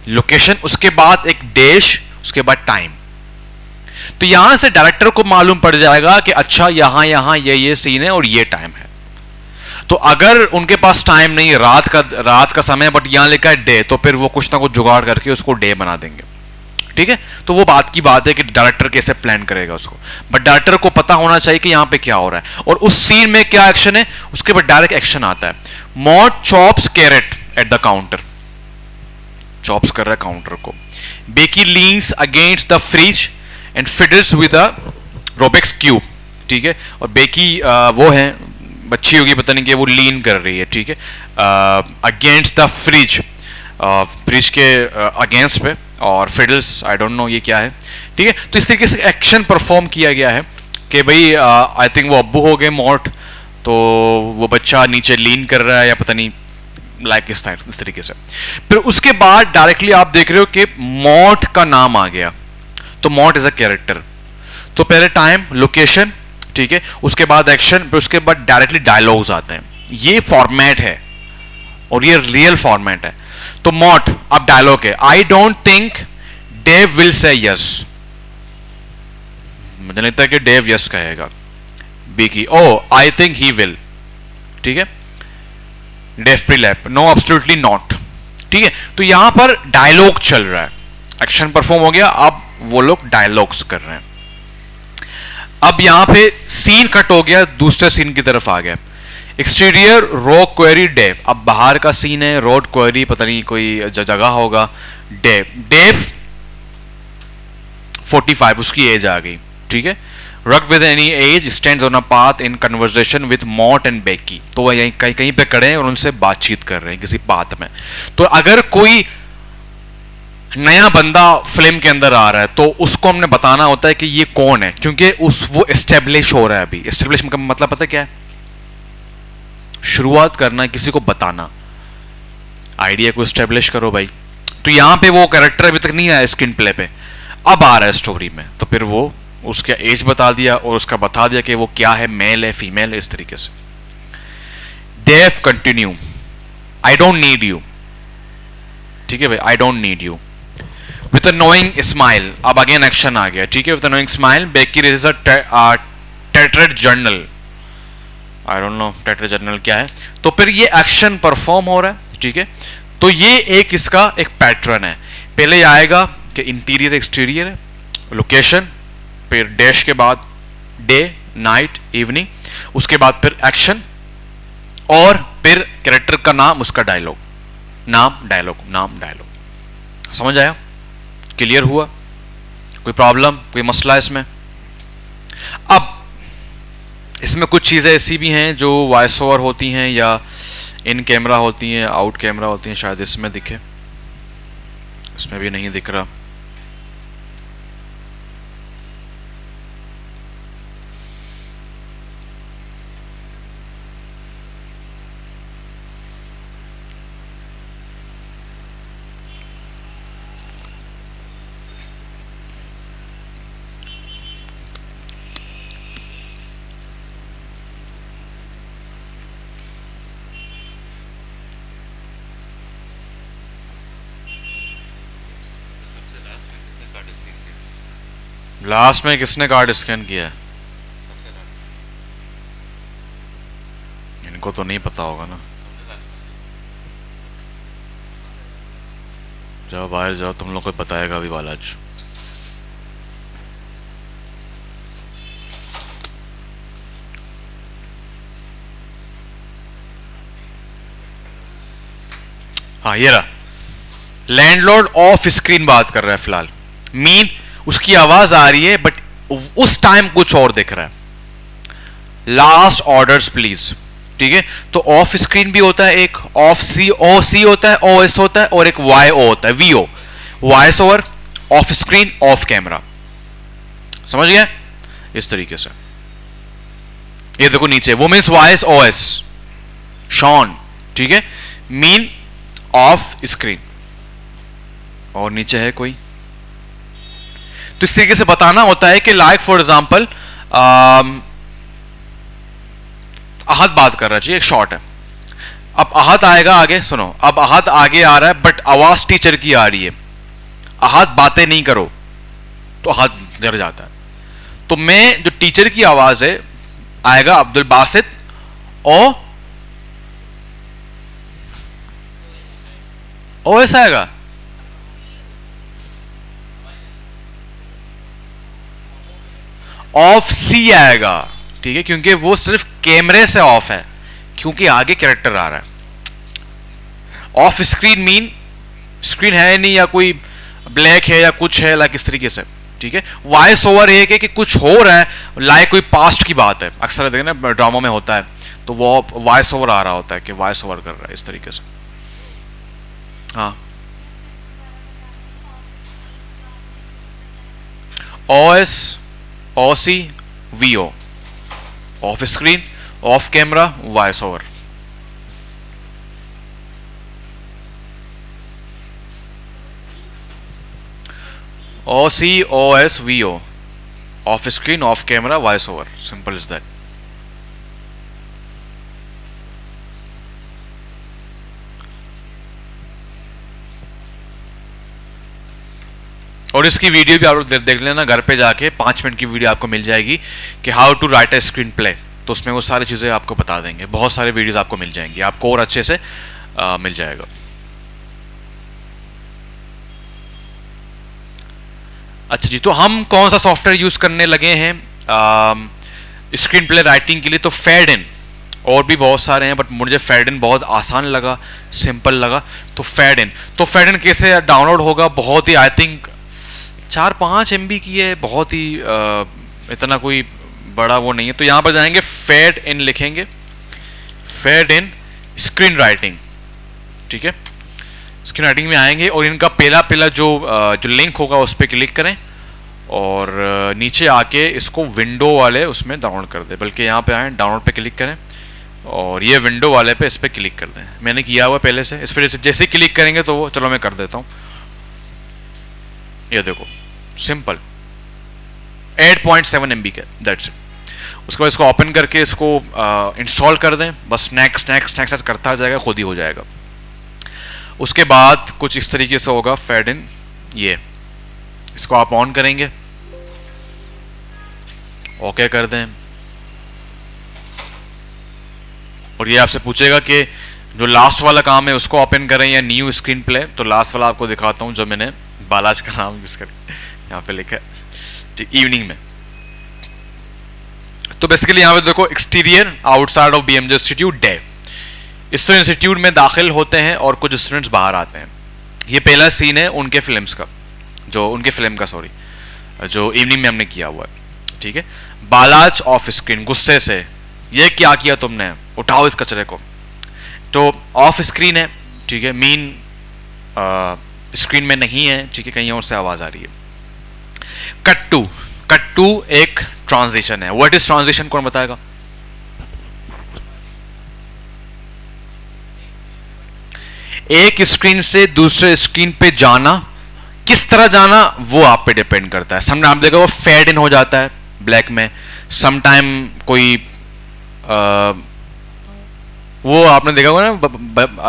लोकेशन। उसके बाद एक डैश, उसके बाद टाइम। तो यहां से डायरेक्टर को मालूम पड़ जाएगा कि अच्छा यहां ये सीन है और ये टाइम है। तो अगर उनके पास टाइम नहीं है, रात का समय, बट यहां लिखा है डे, तो फिर वो कुछ ना कुछ जुगाड़ करके उसको डे बना देंगे, ठीक है। तो वो बात की बात है कि डायरेक्टर कैसे प्लान करेगा उसको, बट डायरेक्टर को पता होना चाहिए कि यहां पे क्या हो रहा है और उस सीन में क्या एक्शन है। उसके बाद डायरेक्ट एक्शन आता है। Maud chops carrot at the counter, chops कर रहा है काउंटर को। Becky leans against the fridge and fiddles with a Rubik's cube, ठीक है। और बेकी वो है, बच्ची होगी पता नहीं कि वो लीन कर रही है, ठीक है, अगेंस्ट द फ्रिज, फ्रिज के अगेंस्ट पे, और फिडल्स आई डोंट नो ये क्या है, ठीक है। तो इस तरीके से एक्शन परफॉर्म किया गया है कि भाई आई थिंक वो अब्बू हो गए मॉट, तो वो बच्चा नीचे लीन कर रहा है या पता नहीं, लाइक इस तरीके से। फिर उसके बाद डायरेक्टली आप देख रहे हो कि मॉट का नाम आ गया, तो मॉट इज अ कैरेक्टर। तो पहले टाइम, लोकेशन, ठीक है, उसके बाद एक्शन, फिर उसके बाद डायरेक्टली डायलॉग्स आते हैं। ये फॉर्मेट है और ये रियल फॉर्मेट है। तो मॉट अब डायलॉग है, I don't think Dave will say yes. मुझे लगता है कि डेव यस कहेगा। बी की, ओ आई थिंक ही विल। ठीक है, डेव प्रीलैप, नो एब्सोल्युटली नॉट। ठीक है, तो यहां पर डायलॉग चल रहा है, एक्शन परफॉर्म हो गया, अब वो लोग डायलॉग्स कर रहे हैं। अब यहां पे सीन कट हो गया, दूसरे सीन की तरफ आ गया। एक्सटीरियर रोड क्वेरी डेव, अब बाहर का सीन है, रोड क्वेरी पता नहीं कोई जगह होगा। डेव 45 उसकी एज आ गई। ठीक है, rug with any age stands on a path in conversation with Mott and Becky. तो वह यहीं कहीं कहीं पे खड़े हैं और उनसे बातचीत कर रहे हैं किसी पाथ में। तो अगर कोई नया बंदा फिल्म के अंदर आ रहा है तो उसको हमने बताना होता है कि ये कौन है, क्योंकि वो एस्टेब्लिश हो रहा है। अभी एस्टेब्लिश मतलब पता है क्या है? शुरुआत करना, किसी को बताना, आइडिया को एस्टेब्लिश करो भाई। तो यहां पे वो कैरेक्टर अभी तक नहीं आया स्क्रीन प्ले पे, अब आ रहा है स्टोरी में, तो फिर वो उसका एज बता दिया और उसका बता दिया कि वो क्या है, मेल है फीमेल है, इस तरीके से। Dave continue, I don't need you. ठीक है भाई, I don't need you with a knowing smile. अब अगेन एक्शन आ गया। ठीक है, with a knowing smile Becky raise a tattered journal. I don't know tattered journal क्या है। तो फिर ये एक्शन परफॉर्म हो रहा है। ठीक है, तो ये एक इसका एक पैटर्न है। पहले आएगा कि इंटीरियर एक्सटीरियर है, लोकेशन, फिर डैश के बाद डे नाइट इवनिंग, उसके बाद फिर एक्शन और फिर कैरेक्टर का नाम, उसका डायलॉग, नाम डायलॉग, नाम डायलॉग। समझ आया? क्लियर हुआ? कोई प्रॉब्लम, कोई मसला इसमें? अब इसमें कुछ चीज़ें ऐसी भी हैं जो वॉइस ओवर होती हैं या इन कैमरा होती हैं, आउट कैमरा होती हैं। शायद इसमें दिखे, इसमें भी नहीं दिख रहा। लास्ट में किसने कार्ड स्कैन किया है? इनको तो नहीं पता होगा ना। जाओ बाहर जाओ, तुम लोग को बताएगा अभी बालाज। हाँ ये रहा, लैंडलॉर्ड ऑफ स्क्रीन बात कर रहा है फिलहाल। मीन उसकी आवाज आ रही है बट उस टाइम कुछ और दिख रहा है। Last orders please. ठीक है, तो ऑफ स्क्रीन भी होता है, एक ऑफ सी ओ सी होता है, ओ एस होता है, और एक वाई ओ होता है, V O, voice over, off screen, off camera. समझ गया? इस तरीके से ये देखो नीचे, वो means voice O S shown. ठीक है, मीन ऑफ स्क्रीन, और नीचे है कोई। तो इस तरीके से बताना होता है कि लाइक फॉर एग्जाम्पल अहद बात कर रहा है, एक शॉर्ट है। अब अहद आएगा आगे, सुनो, अब अहद आगे आ रहा है बट आवाज टीचर की आ रही है। अहद बातें नहीं करो, तो अहद डर जाता है। तो मैं जो टीचर की आवाज है आएगा अब्दुल बासित ओ ऐसा आएगा। ऑफ सी आएगा। ठीक है, क्योंकि वो सिर्फ कैमरे से ऑफ है, क्योंकि आगे कैरेक्टर आ रहा है। ऑफ स्क्रीन मीन स्क्रीन है नहीं, या कोई ब्लैक है या कुछ है, लाइक इस तरीके से। ठीक है, वॉइस ओवर है कि कुछ हो रहा है, लाइक कोई पास्ट की बात है, अक्सर देखें ना ड्रामा में होता है, तो वो वॉइस ओवर आ रहा होता है कि वॉइस ओवर कर रहा है, इस तरीके से। हाँ, OS OC VO, of screen, off camera, voice over. OC OS VO, of screen, off camera, voice over. Simple is that. और इसकी वीडियो भी आप लोग देख लेना घर पे जाके, 5 मिनट की वीडियो आपको मिल जाएगी कि how to write a screen play. तो उसमें वो सारी चीज़ें आपको बता देंगे, बहुत सारे वीडियोस आपको मिल जाएंगी, आपको और अच्छे से मिल जाएगा। अच्छा जी, तो हम कौन सा सॉफ्टवेयर यूज़ करने लगे हैं स्क्रीन प्ले राइटिंग के लिए? तो फेड इन, और भी बहुत सारे हैं बट मुझे फेड इन बहुत आसान लगा, सिंपल लगा। तो फेड इन कैसे डाउनलोड होगा? बहुत ही आई थिंक 4-5 MB की है, बहुत ही इतना कोई बड़ा वो नहीं है। तो यहाँ पर जाएंगे, फेड इन लिखेंगे, फेड इन स्क्रीन राइटिंग, ठीक है। स्क्रीन राइटिंग में आएंगे और इनका पहला जो लिंक होगा उस पर क्लिक करें और नीचे आके इसको विंडो वाले उसमें डाउनलोड कर दें। बल्कि यहाँ पे आए, डाउनलोड पे क्लिक करें और ये विंडो वाले पे इस पर क्लिक कर दें। मैंने किया हुआ पहले से, इस पर जैसे क्लिक करेंगे तो वो, चलो मैं कर देता हूँ। ये देखो सिंपल 8.7 MB का, दैट्स इट। उसके बाद इसको ओपन करके इसको इंस्टॉल कर दें, बस नेक्स्ट करता जाएगा, खुद ही हो जाएगा। उसके बाद कुछ इस तरीके से होगा फेड इन, ये इसको आप ऑन करेंगे, ओके कर दें और ये आपसे पूछेगा कि जो लास्ट वाला काम है उसको ओपन करें या न्यू स्क्रीन प्ले। तो लास्ट वाला आपको दिखाता हूं जो मैंने बालाज का नाम यूज कर यहाँ पे लिखा है, ठीक, इवनिंग में। तो बेसिकली यहाँ पे देखो, exterior outside of BMJ institute day. इस तो इंस्टीट्यूट में दाखिल होते हैं और कुछ स्टूडेंट्स बाहर आते हैं। ये पहला सीन है उनके फिल्म्स का, जो इवनिंग में हमने किया हुआ है, ठीक है। बालाज ऑफ स्क्रीन, गुस्से से, ये क्या किया तुमने, उठाओ इस कचरे को। तो ऑफ स्क्रीन है, ठीक है, मीन स्क्रीन में नहीं है, ठीक है, कहीं और से आवाज आ रही है। कट टू एक ट्रांजिशन है। व्हाट इज ट्रांजिशन, कौन बताएगा? एक स्क्रीन से दूसरे स्क्रीन पे जाना, किस तरह जाना वो आप पे डिपेंड करता है। समटाइम आप देखो वो फेड इन हो जाता है ब्लैक में, समटाइम कोई वो आपने देखा होगा ना,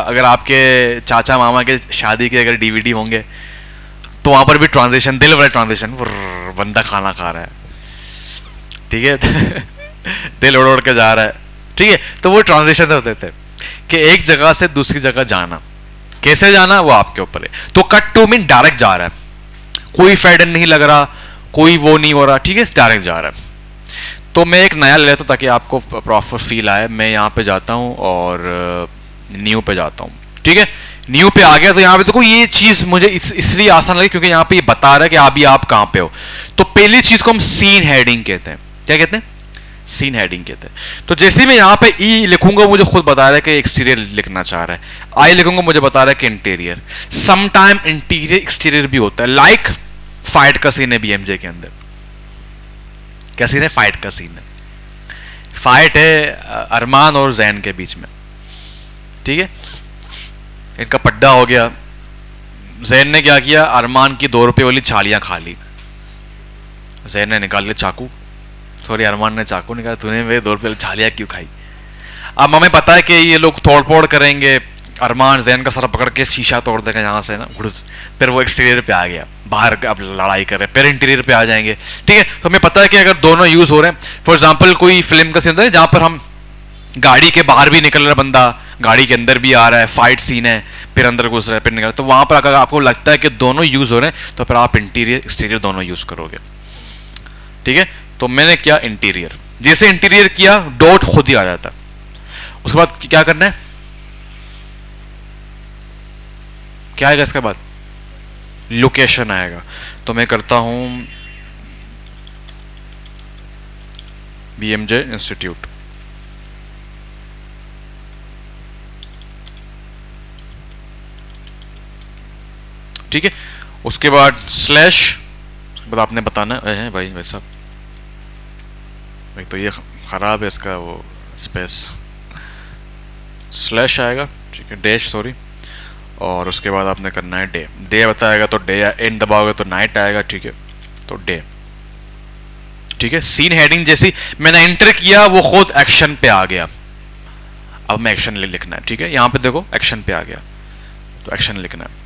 अगर आपके चाचा मामा के शादी के अगर DVD होंगे तो वहां पर भी ट्रांजिशन, दिल वाला ट्रांजिशन, बंदा खाना खा रहा है, ठीक है दिल उड़ के जा रहा है, ठीक है। तो वो ट्रांजिशन होते थे कि एक जगह से दूसरी जगह जाना, कैसे जाना वो आपके ऊपर है। तो कट टू मीन डायरेक्ट जा रहा है, कोई फेड इन नहीं लग रहा, कोई वो नहीं हो रहा, ठीक है, डायरेक्ट जा रहा है। तो मैं एक नया ले लेता हूँ ताकि आपको प्रॉपर फील आए। मैं यहाँ पे जाता हूँ और न्यू पे जाता हूँ, ठीक है। न्यू पे आ गया तो यहाँ पे देखो ये चीज मुझे इसलिए आसान लगी क्योंकि यहाँ पे ये बता रहा है कि अभी आप कहाँ पे हो। तो पहली चीज को हम सीन हेडिंग कहते हैं। क्या कहते हैं? सीन हेडिंग कहते हैं। तो जैसे मैं यहाँ पे ई लिखूंगा मुझे खुद बता रहा है कि एक्सटीरियर लिखना चाह रहा है, आई लिखूंगा मुझे बता रहा है कि इंटीरियर। समटाइम इंटीरियर एक्सटीरियर भी होता है। लाइक फाइट का सीन है BMJ के अंदर। क्या सीन है? फाइट का सीन है। फाइट है अरमान और जैन के बीच में, ठीक है। इनका पड्डा हो गया। जैन ने क्या किया, अरमान की 2 रुपए वाली छालियां खा ली। जैन ने निकाल लिया चाकू, सॉरी अरमान ने चाकू निकाला, तूने मेरे 2 रुपए वाली छालियां क्यों खाई। अब हमें पता है कि ये लोग तोड़ फोड़ करेंगे। अरमान जैन का सर पकड़ के शीशा तोड़ देगा यहाँ से ना, फिर वो एक्सटीरियर पे आ गया, बाहर अब लड़ाई कर रहे, फिर इंटीरियर पे आ जाएंगे, ठीक है। तो हमें पता है कि अगर दोनों यूज हो रहे हैं, फॉर एग्जाम्पल कोई फिल्म का सीन होता है जहां पर हम गाड़ी के बाहर भी निकल रहा है बंदा, गाड़ी के अंदर भी आ रहा है, फाइट सीन है, फिर अंदर घुस रहा है, फिर निकल रहा है, तो वहां पर अगर आपको लगता है कि दोनों यूज हो रहे हैं तो फिर आप इंटीरियर एक्सटीरियर दोनों यूज करोगे, ठीक है। तो मैंने किया इंटीरियर। जैसे इंटीरियर किया डॉट खुद ही आ जाता। उसके बाद क्या करना है, क्या आएगा इसके बाद? लोकेशन आएगा। तो मैं करता हूं BMJ इंस्टीट्यूट, ठीक है। उसके बाद स्लैश, बाद आपने बताना है भाई साहब, तो ये खराब है इसका वो स्पेस, स्लैश आएगा, ठीक है, डैश सॉरी। और उसके बाद आपने करना है डे, डे बताएगा तो डे, एंड दबाओगे तो नाइट आएगा, ठीक है, तो डे, ठीक है। सीन हेडिंग जैसी मैंने एंटर किया वो खुद एक्शन पे आ गया। अब मैं एक्शन लिखना है, ठीक है। यहां पे देखो एक्शन पे आ गया, तो एक्शन लिखना है।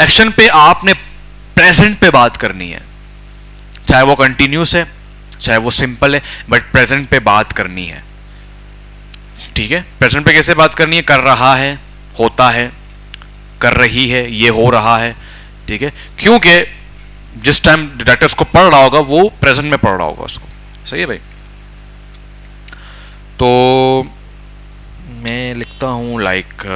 एक्शन पे आपने प्रेजेंट पे बात करनी है, चाहे वो कंटिन्यूस है चाहे वो सिंपल है, बट प्रेजेंट पे बात करनी है। ठीक है, प्रेजेंट पे कैसे बात करनी है? कर रहा है, होता है, कर रही है, ये हो रहा है। ठीक है, क्योंकि जिस टाइम डायरेक्टर उसको पढ़ रहा होगा वो प्रेजेंट में पढ़ रहा होगा उसको। सही है भाई? तो मैं लिखता हूं लाइक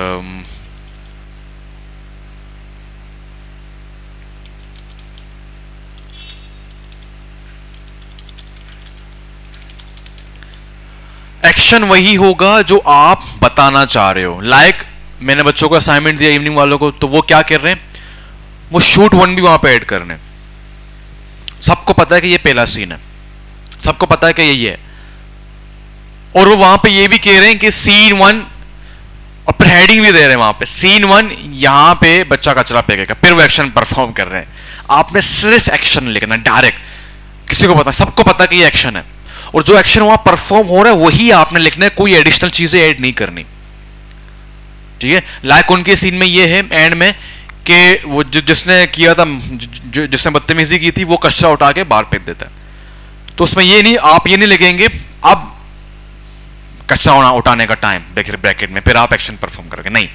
एक्शन वही होगा जो आप बताना चाह रहे हो। लाइक मैंने बच्चों को असाइनमेंट दिया इवनिंग वालों को, तो वो क्या कर रहे हैं? वो शूट वन भी वहां पे ऐड कर रहे हैं। सबको पता है कि ये पहला सीन है, सबको पता है कि यही है, और वो वहां पे ये भी कह रहे हैं कि सीन वन, और फिर हेडिंग भी दे रहे हैं वहां पे, सीन वन यहां पे बच्चा कचरा फेंकेगा, फिर वो एक्शन परफॉर्म कर रहे हैं। आपने सिर्फ एक्शन लिखना डायरेक्ट, किसी को पता, सबको पता कि ये एक्शन है, और जो एक्शन वहां परफॉर्म हो रहा है वही आपने लिखना है, कोई एडिशनल चीजें ऐड नहीं करनी। ठीक है, लाइक उनके सीन में ये है एंड में कि वो जिसने किया था, जिसने बदतमीजी की थी, वो कचरा उठा के बाहर फेंक देता है। तो उसमें ये नहीं, आप ये नहीं लिखेंगे अब कचरा उठाने का टाइम ब्रैकेट में, फिर आप एक्शन परफॉर्म करोगे, नहीं,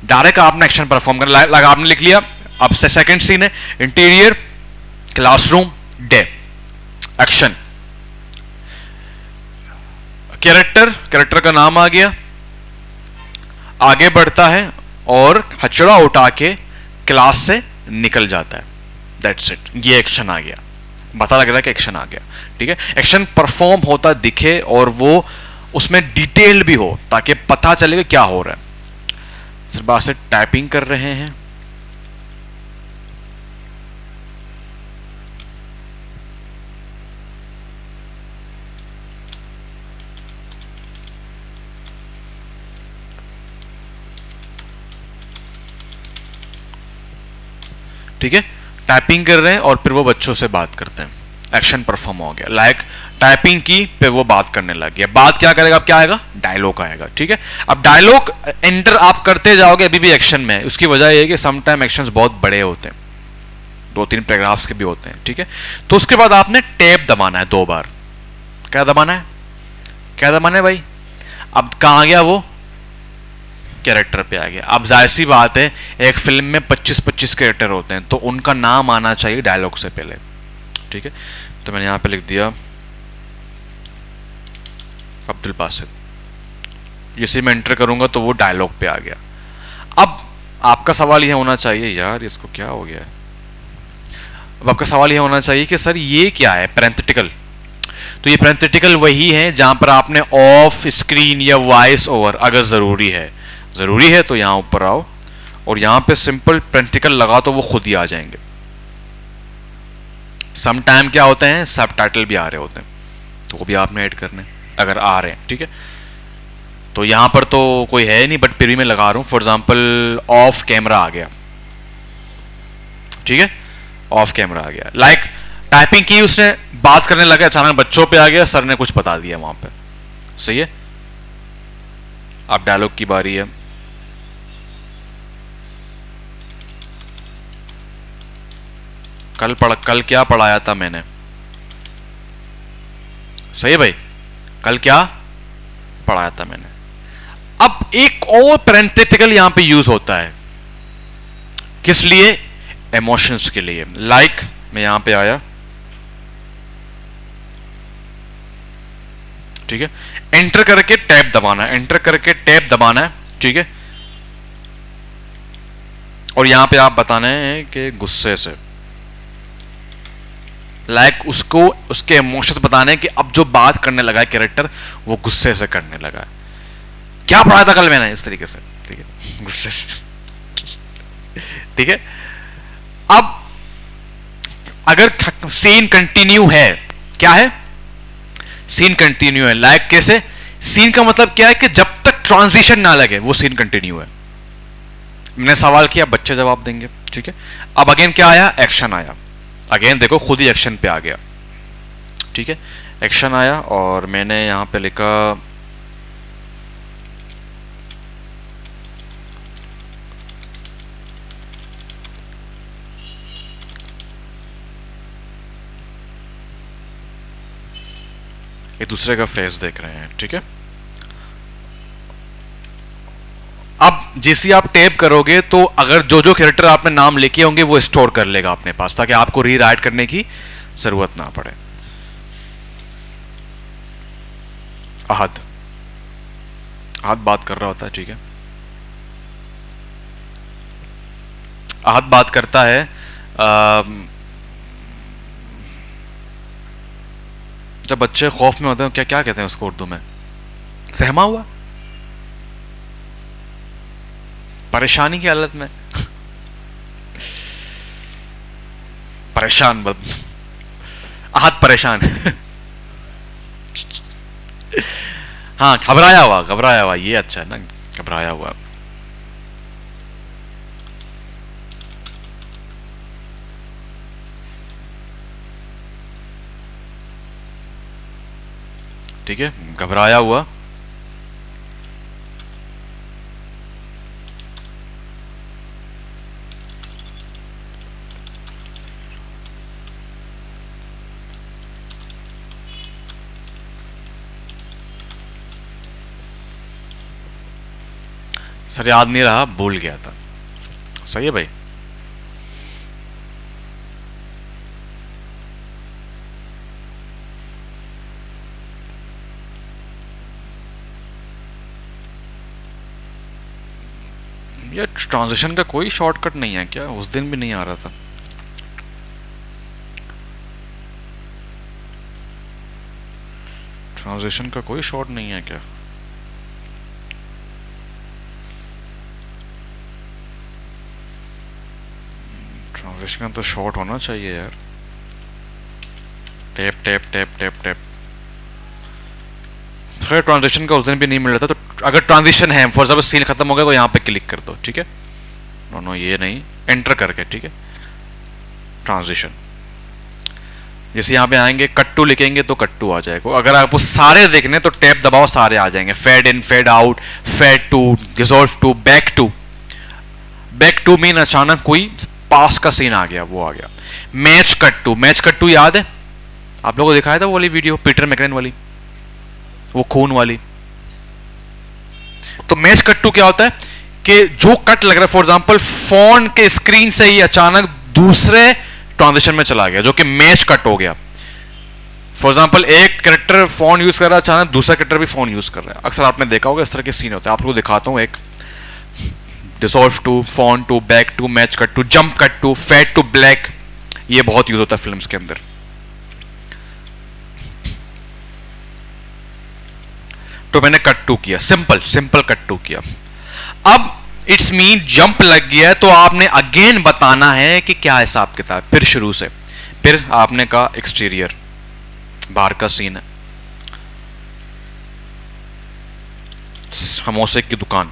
डायरेक्ट आपने एक्शन परफॉर्म करना। लाइक आपने लिख लिया, अब से सेकंड सीन है, interior classroom day, action, character का नाम आ गया, आगे बढ़ता है और कचरा उठा के क्लास से निकल जाता है, दैट्स इट, ये एक्शन आ गया, पता लग रहा है कि एक्शन आ गया। ठीक है, एक्शन परफॉर्म होता दिखे और वो उसमें डिटेल भी हो ताकि पता चले कि क्या हो रहा है। सिर्फ बात से टाइपिंग कर रहे हैं, ठीक है, टाइपिंग कर रहे हैं और फिर वो बच्चों से बात करते हैं, एक्शन परफॉर्म हो गया। लाइक टाइपिंग की, फिर वो बात करने लग गया। बात क्या करेगा? अब क्या आएगा? डायलॉग आएगा। ठीक है, अब डायलॉग एंटर आप करते जाओगे, अभी भी एक्शन में है। उसकी वजह यह है कि समटाइम एक्शंस बहुत बड़े होते हैं, 2-3 पैराग्राफ्स के भी होते हैं। ठीक है, तो उसके बाद आपने टैब दबाना है 2 बार। क्या दबाना है? क्या दबाना है भाई? अब कहां गया वो? कैरेक्टर पे आ गया। अब जाहिर सी बात है, एक फिल्म में 25-25 कैरेक्टर होते हैं, तो उनका नाम आना चाहिए डायलॉग से पहले। ठीक है, तो मैंने यहां पे लिख दिया अब्दुल बासित, जैसे मैं एंटर करूंगा तो वो डायलॉग पे आ गया। अब आपका सवाल यह होना चाहिए, यार इसको क्या हो गया है? अब आपका सवाल यह होना चाहिए कि सर ये क्या है? पैरेंथेटिकल। तो ये पैरेंथेटिकल वही है जहां पर आपने ऑफ स्क्रीन या वॉइस ओवर, अगर जरूरी है तो यहां ऊपर आओ और यहां पे सिंपल पैरेंथेटिकल लगा तो वो खुद ही आ जाएंगे। सम टाइम क्या होते हैं, सब टाइटल भी आ रहे होते हैं, तो वो भी आपने ऐड करने अगर आ रहे हैं। ठीक है, तो यहां पर तो कोई है नहीं, बट फिर भी मैं लगा रहा हूं। फॉर एग्जांपल ऑफ कैमरा आ गया। ठीक है, ऑफ कैमरा आ गया। लाइक टाइपिंग की, उसने बात करने लगा, अचानक बच्चों पे आ गया, सर ने कुछ बता दिया वहां पे। सही है, अब डायलॉग की बारी है। कल क्या पढ़ाया था मैंने? सही है भाई, कल क्या पढ़ाया था मैंने। अब एक और पैरेंथेटिकल यहां पे यूज होता है, किस लिए? इमोशंस के लिए। लाइक मैं यहां पे आया, ठीक है, एंटर करके टैब दबाना है, एंटर करके टैब दबाना है। ठीक है, और यहां पे आप बताना है कि गुस्से से, लाइक उसको उसके इमोशंस बताने कि अब जो बात करने लगा है कैरेक्टर, वो गुस्से से करने लगा है। क्या पढ़ाया था कल मैंने? इस तरीके से। ठीक है, गुस्से से। ठीक है, अब अगर सीन कंटिन्यू है, क्या है? सीन कंटिन्यू है। लाइक कैसे? सीन का मतलब क्या है कि जब तक ट्रांजिशन ना लगे वो सीन कंटिन्यू है। मैंने सवाल किया, बच्चे जवाब देंगे। ठीक है, अब अगेन क्या आया? एक्शन आया। अगेन देखो खुद ही एक्शन पे आ गया। ठीक है, एक्शन आया और मैंने यहां पे लिखा एक दूसरे का फेस देख रहे हैं, ठीक है। अब जैसे आप टैप करोगे तो अगर जो जो कैरेक्टर आपने नाम लिखे होंगे वो स्टोर कर लेगा अपने पास, ताकि आपको रीराइट करने की जरूरत ना पड़े। अहद बात कर रहा होता है, ठीक है। अहद बात करता है, जब बच्चे खौफ में होते हैं क्या क्या कहते हैं उसको उर्दू में? सहमा हुआ, परेशानी की हालत में परेशान, अहद परेशान हाँ, घबराया हुआ, ये अच्छा है ना, घबराया हुआ। ठीक है, घबराया हुआ। सर याद नहीं रहा, भूल गया था। सही है भाई। ये ट्रांजिशन का कोई शॉर्टकट नहीं है क्या? उस दिन भी नहीं आ रहा था। ट्रांजिशन का कोई शॉर्ट नहीं है क्या? ट्रांजिशन का तो शॉर्ट होना चाहिए यार। Tap tap tap tap tap. खैर ट्रांजिशन का उस दिन भी नहीं मिल रहा था, तो अगर ट्रांजिशन है, फॉर एग्जाम्पल सीन खत्म हो गया तो यहाँ पे क्लिक कर दो, ठीक है। नो ये नहीं, एंटर करके, ठीक है। ट्रांजिशन जैसे यहाँ पे आएंगे, कट्टू लिखेंगे तो कट्टू आ जाएगा। अगर आपको सारे देखने तो टैप दबाओ, सारे आ जाएंगे। Fade in, fade out, fade to, dissolve to, back to. Back to mean अचानक कोई पास का सीन आ गया, वो आ गया। मैच कट्टू, मैच कट्टू याद है आप लोगों को? दिखाया था वो वाली वीडियो, पीटर मैकलेन वाली, वो खून वाली। तो मैच कट्टू क्या होता है कि जो कट लग रहा है, फॉर एग्जांपल फोन के स्क्रीन से ही अचानक दूसरे ट्रांजिशन में चला गया, जो कि मैच कट हो गया। फॉर एग्जांपल एक कैरेक्टर फोन यूज कर रहा है, अचानक दूसरा कैरेक्टर भी फोन यूज कर रहा है। अक्सर आपने देखा होगा इस तरह के सीन होते हैं। आप लोगों को दिखाता हूं एक। Dissolve to, phone to, back to, match cut to, jump cut to, fade to black, ये बहुत यूज होता है फिल्म्स के अंदर। तो मैंने कट टू किया, सिंपल कट टू किया। अब इट्स मीन जंप लग गया, तो आपने अगेन बताना है कि क्या हिसाब किताब। फिर शुरू से, फिर आपने कहा एक्सटीरियर, बाहर का सीन है, समोसे की दुकान,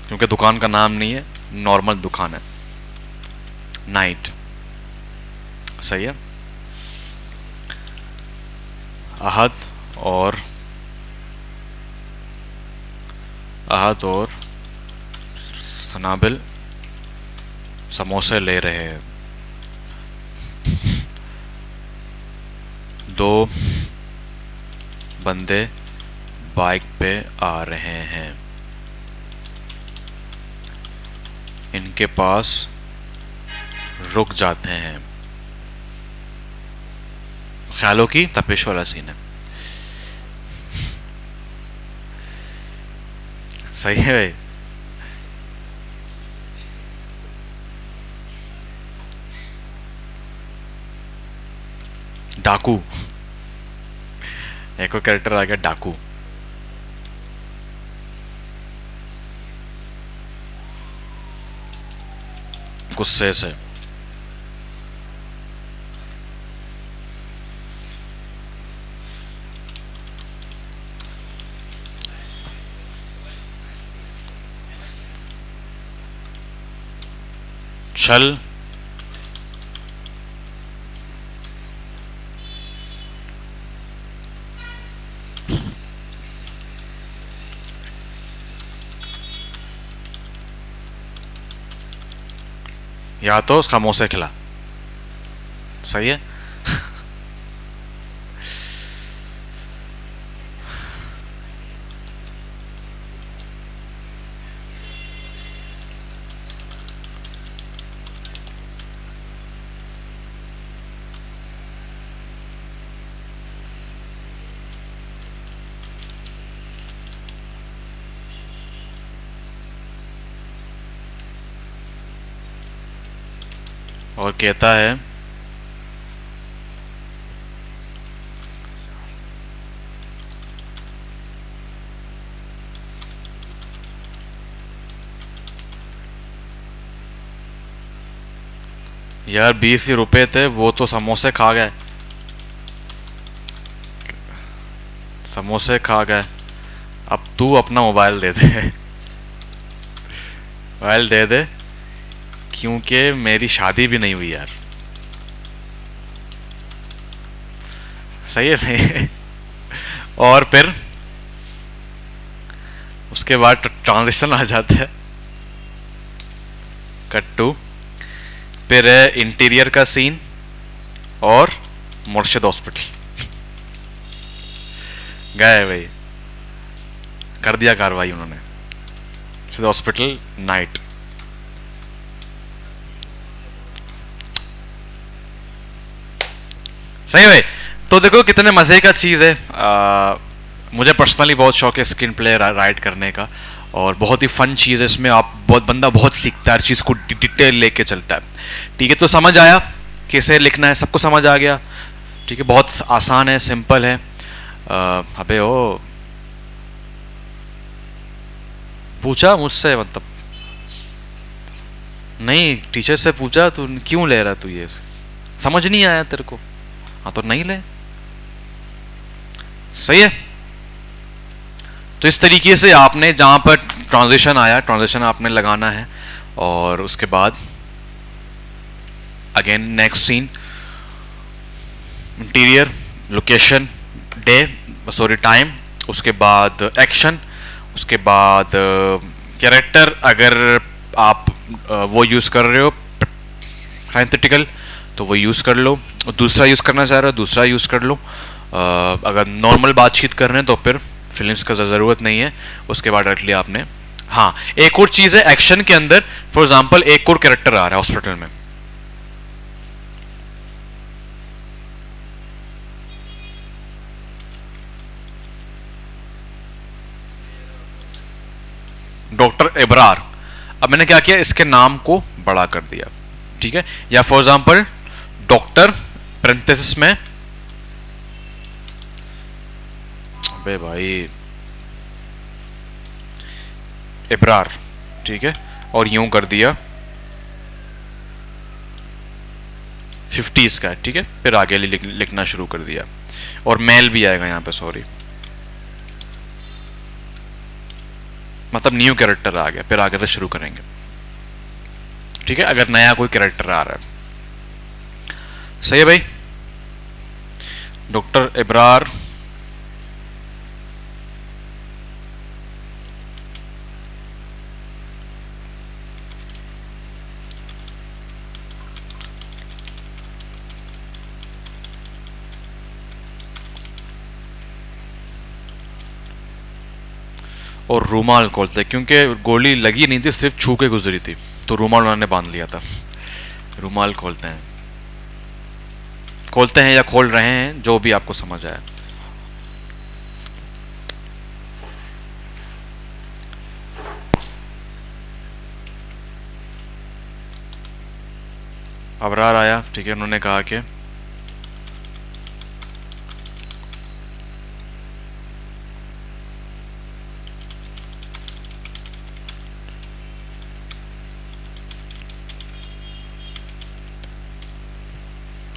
क्योंकि दुकान का नाम नहीं है, नॉर्मल दुकान है। नाइट, सही है। अहद और सनाबिल समोसे ले रहे हैं। दो बंदे बाइक पे आ रहे हैं, इनके पास रुक जाते हैं। ख्यालों की तपिश वाला सीन है। सही है भाई। डाकू, एक और कैरेक्टर आ गया डाकू। गुस्से से, छल, या तो समोसे खिला। सही है। और कहता है यार 20 ही रुपए थे, वो तो समोसे खा गए, समोसे खा गए। अब तू अपना मोबाइल दे दे, मोबाइल दे दे, क्योंकि मेरी शादी भी नहीं हुई यार। सही है नहीं? और फिर उसके बाद ट्रांजिशन आ जाता है, कट टू, फिर है इंटीरियर का सीन और मुर्शिद हॉस्पिटल। गए भाई, कर दिया कार्रवाई उन्होंने, मुर्शिद हॉस्पिटल नाइट। सही भाई। तो देखो कितने मजे का चीज है। मुझे पर्सनली बहुत शौक है स्क्रीन प्ले राइट करने का, और बहुत ही फन चीज़ है इसमें। आप बंदा बहुत सीखता है, हर चीज़ को डिटेल लेके चलता है। ठीक है, तो समझ आया कैसे लिखना है, सबको समझ आ गया। ठीक है, बहुत आसान है, सिंपल है। अबे ओ पूछा मुझसे, मतलब नहीं, टीचर से पूछा तू क्यों ले रहा तू, ये समझ नहीं आया तेरे को? हाँ तो नहीं ले। सही है। तो इस तरीके से आपने जहां पर ट्रांजिशन आया, ट्रांजिशन आपने लगाना है, और उसके बाद again next scene, interior, location, day, sorry time, उसके बाद एक्शन, उसके बाद कैरेक्टर, अगर आप वो यूज कर रहे हो हाइपोथेटिकल तो वो यूज कर लो, दूसरा यूज करना चाह रहे हो दूसरा यूज कर लो। अगर नॉर्मल बातचीत कर रहे हैं तो फिर फिलिंग्स का ज़रूरत नहीं है। उसके बाद डायरेक्टली आपने, हाँ एक और चीज़ है एक्शन के अंदर, फॉर एग्जांपल एक और कैरेक्टर आ रहा है हॉस्पिटल में, डॉक्टर इब्रार। अब मैंने क्या किया, इसके नाम को बड़ा कर दिया। ठीक है, या फॉर एग्जांपल डॉक्टर पैरेंथेसिस में, अबे भाई इब्रार, ठीक है, और यूं कर दिया 50s का। ठीक है, फिर आगे लिखना शुरू कर दिया, और मेल भी आएगा यहाँ पे, सॉरी, मतलब न्यू कैरेक्टर आ गया, फिर आगे से शुरू करेंगे। ठीक है, अगर नया कोई कैरेक्टर आ रहा है। सही है भाई। डॉक्टर इब्रार और रूमाल खोलते, क्योंकि गोली लगी नहीं थी, सिर्फ छू के गुजरी थी, तो रूमाल उन्होंने बांध लिया था। रूमाल खोलते हैं, खोलते हैं या खोल रहे हैं, जो भी आपको समझ आया। अबरार आया, ठीक है, उन्होंने कहा कि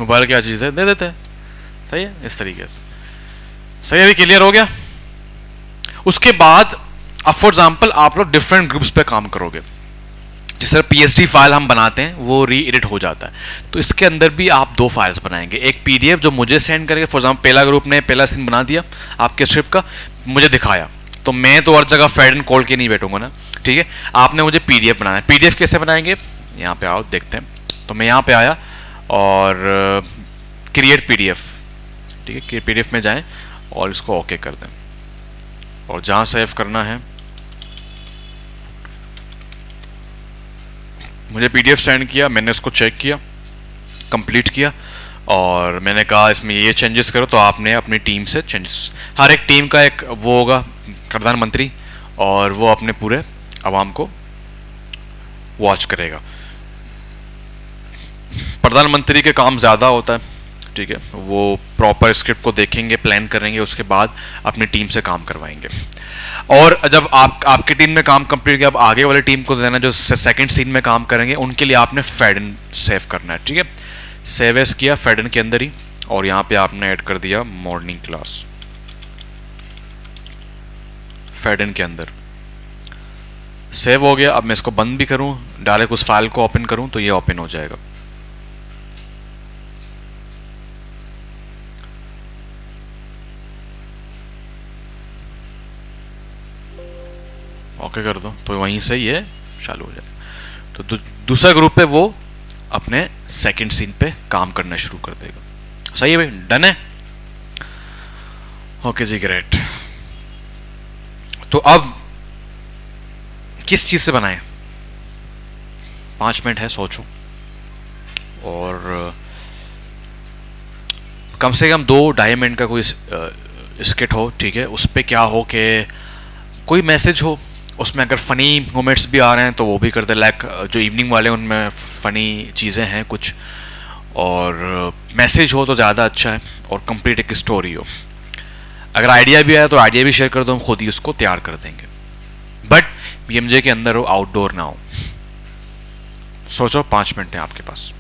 मोबाइल क्या चीज़ है, दे देते हैं। सही है, इस तरीके से। सही है, अभी क्लियर हो गया। उसके बाद अब फॉर एग्जांपल आप लोग डिफरेंट ग्रुप्स पे काम करोगे, जिस तरह पीएचडी फाइल हम बनाते हैं वो री एडिट हो जाता है, तो इसके अंदर भी आप दो फाइल्स बनाएंगे। एक पीडीएफ जो मुझे सेंड करेंगे, फॉर एग्जांपल पहला ग्रुप ने पहला सीन बना दिया आपके स्क्रिप्ट का, मुझे दिखाया, तो मैं तो हर जगह फेड एंड कॉल के नहीं बैठूंगा ना। ठीक है, आपने मुझे पीडीएफ बनाना है। पीडीएफ कैसे बनाएंगे, यहाँ पे आओ देखते हैं। तो मैं यहाँ पे आया और क्रिएट पीडीएफ, ठीक है, पीडीएफ में जाएं और इसको ओके कर दें, और जहाँ सेव करना है, मुझे पीडीएफ सेंड किया, मैंने उसको चेक किया, कंप्लीट किया, और मैंने कहा इसमें ये चेंजेस करो, तो आपने अपनी टीम से चेंजेस, हर एक टीम का एक वो होगा प्रधानमंत्री, और वो अपने पूरे आवाम को वॉच करेगा। प्रधानमंत्री के काम ज़्यादा होता है, ठीक है, वो प्रॉपर स्क्रिप्ट को देखेंगे, प्लान करेंगे, उसके बाद अपनी टीम से काम करवाएंगे। और जब आपकी टीम में काम कंप्लीट किया, अब आगे वाली टीम को देना जो सेकंड सीन में काम करेंगे, उनके लिए आपने फेडन सेव करना है, ठीक है। सेव एस किया फेडन के अंदर ही, और यहाँ पे आपने ऐड कर दिया मॉर्निंग क्लास फेडन के अंदर। सेव हो गया। अब मैं इसको बंद भी करूं, डायरेक्ट उस फाइल को ओपन करूं तो ये ओपन हो जाएगा। ओके कर दो तो वहीं से ये चालू हो जाए। तो दूसरा ग्रुप पे वो अपने सेकंड सीन पे काम करना शुरू कर देगा। सही है भाई, डन है। ओके जी, ग्रेट। तो अब किस चीज से बनाए? 5 मिनट है, सोचो। और कम से कम 2-2.5 मिनट का कोई स्किट हो, ठीक है। उस पर क्या हो कि कोई मैसेज हो, उसमें अगर फ़नी मोमेंट्स भी आ रहे हैं तो वो भी कर दे, लाइक जो इवनिंग वाले उनमें फ़नी चीज़ें हैं कुछ, और मैसेज हो तो ज़्यादा अच्छा है, और कंप्लीट एक स्टोरी हो। अगर आइडिया भी आया तो आइडिया भी शेयर कर दो, हम खुद ही उसको तैयार कर देंगे, बट BMJ के अंदर हो, आउटडोर ना हो। सोचो, 5 मिनट है आपके पास।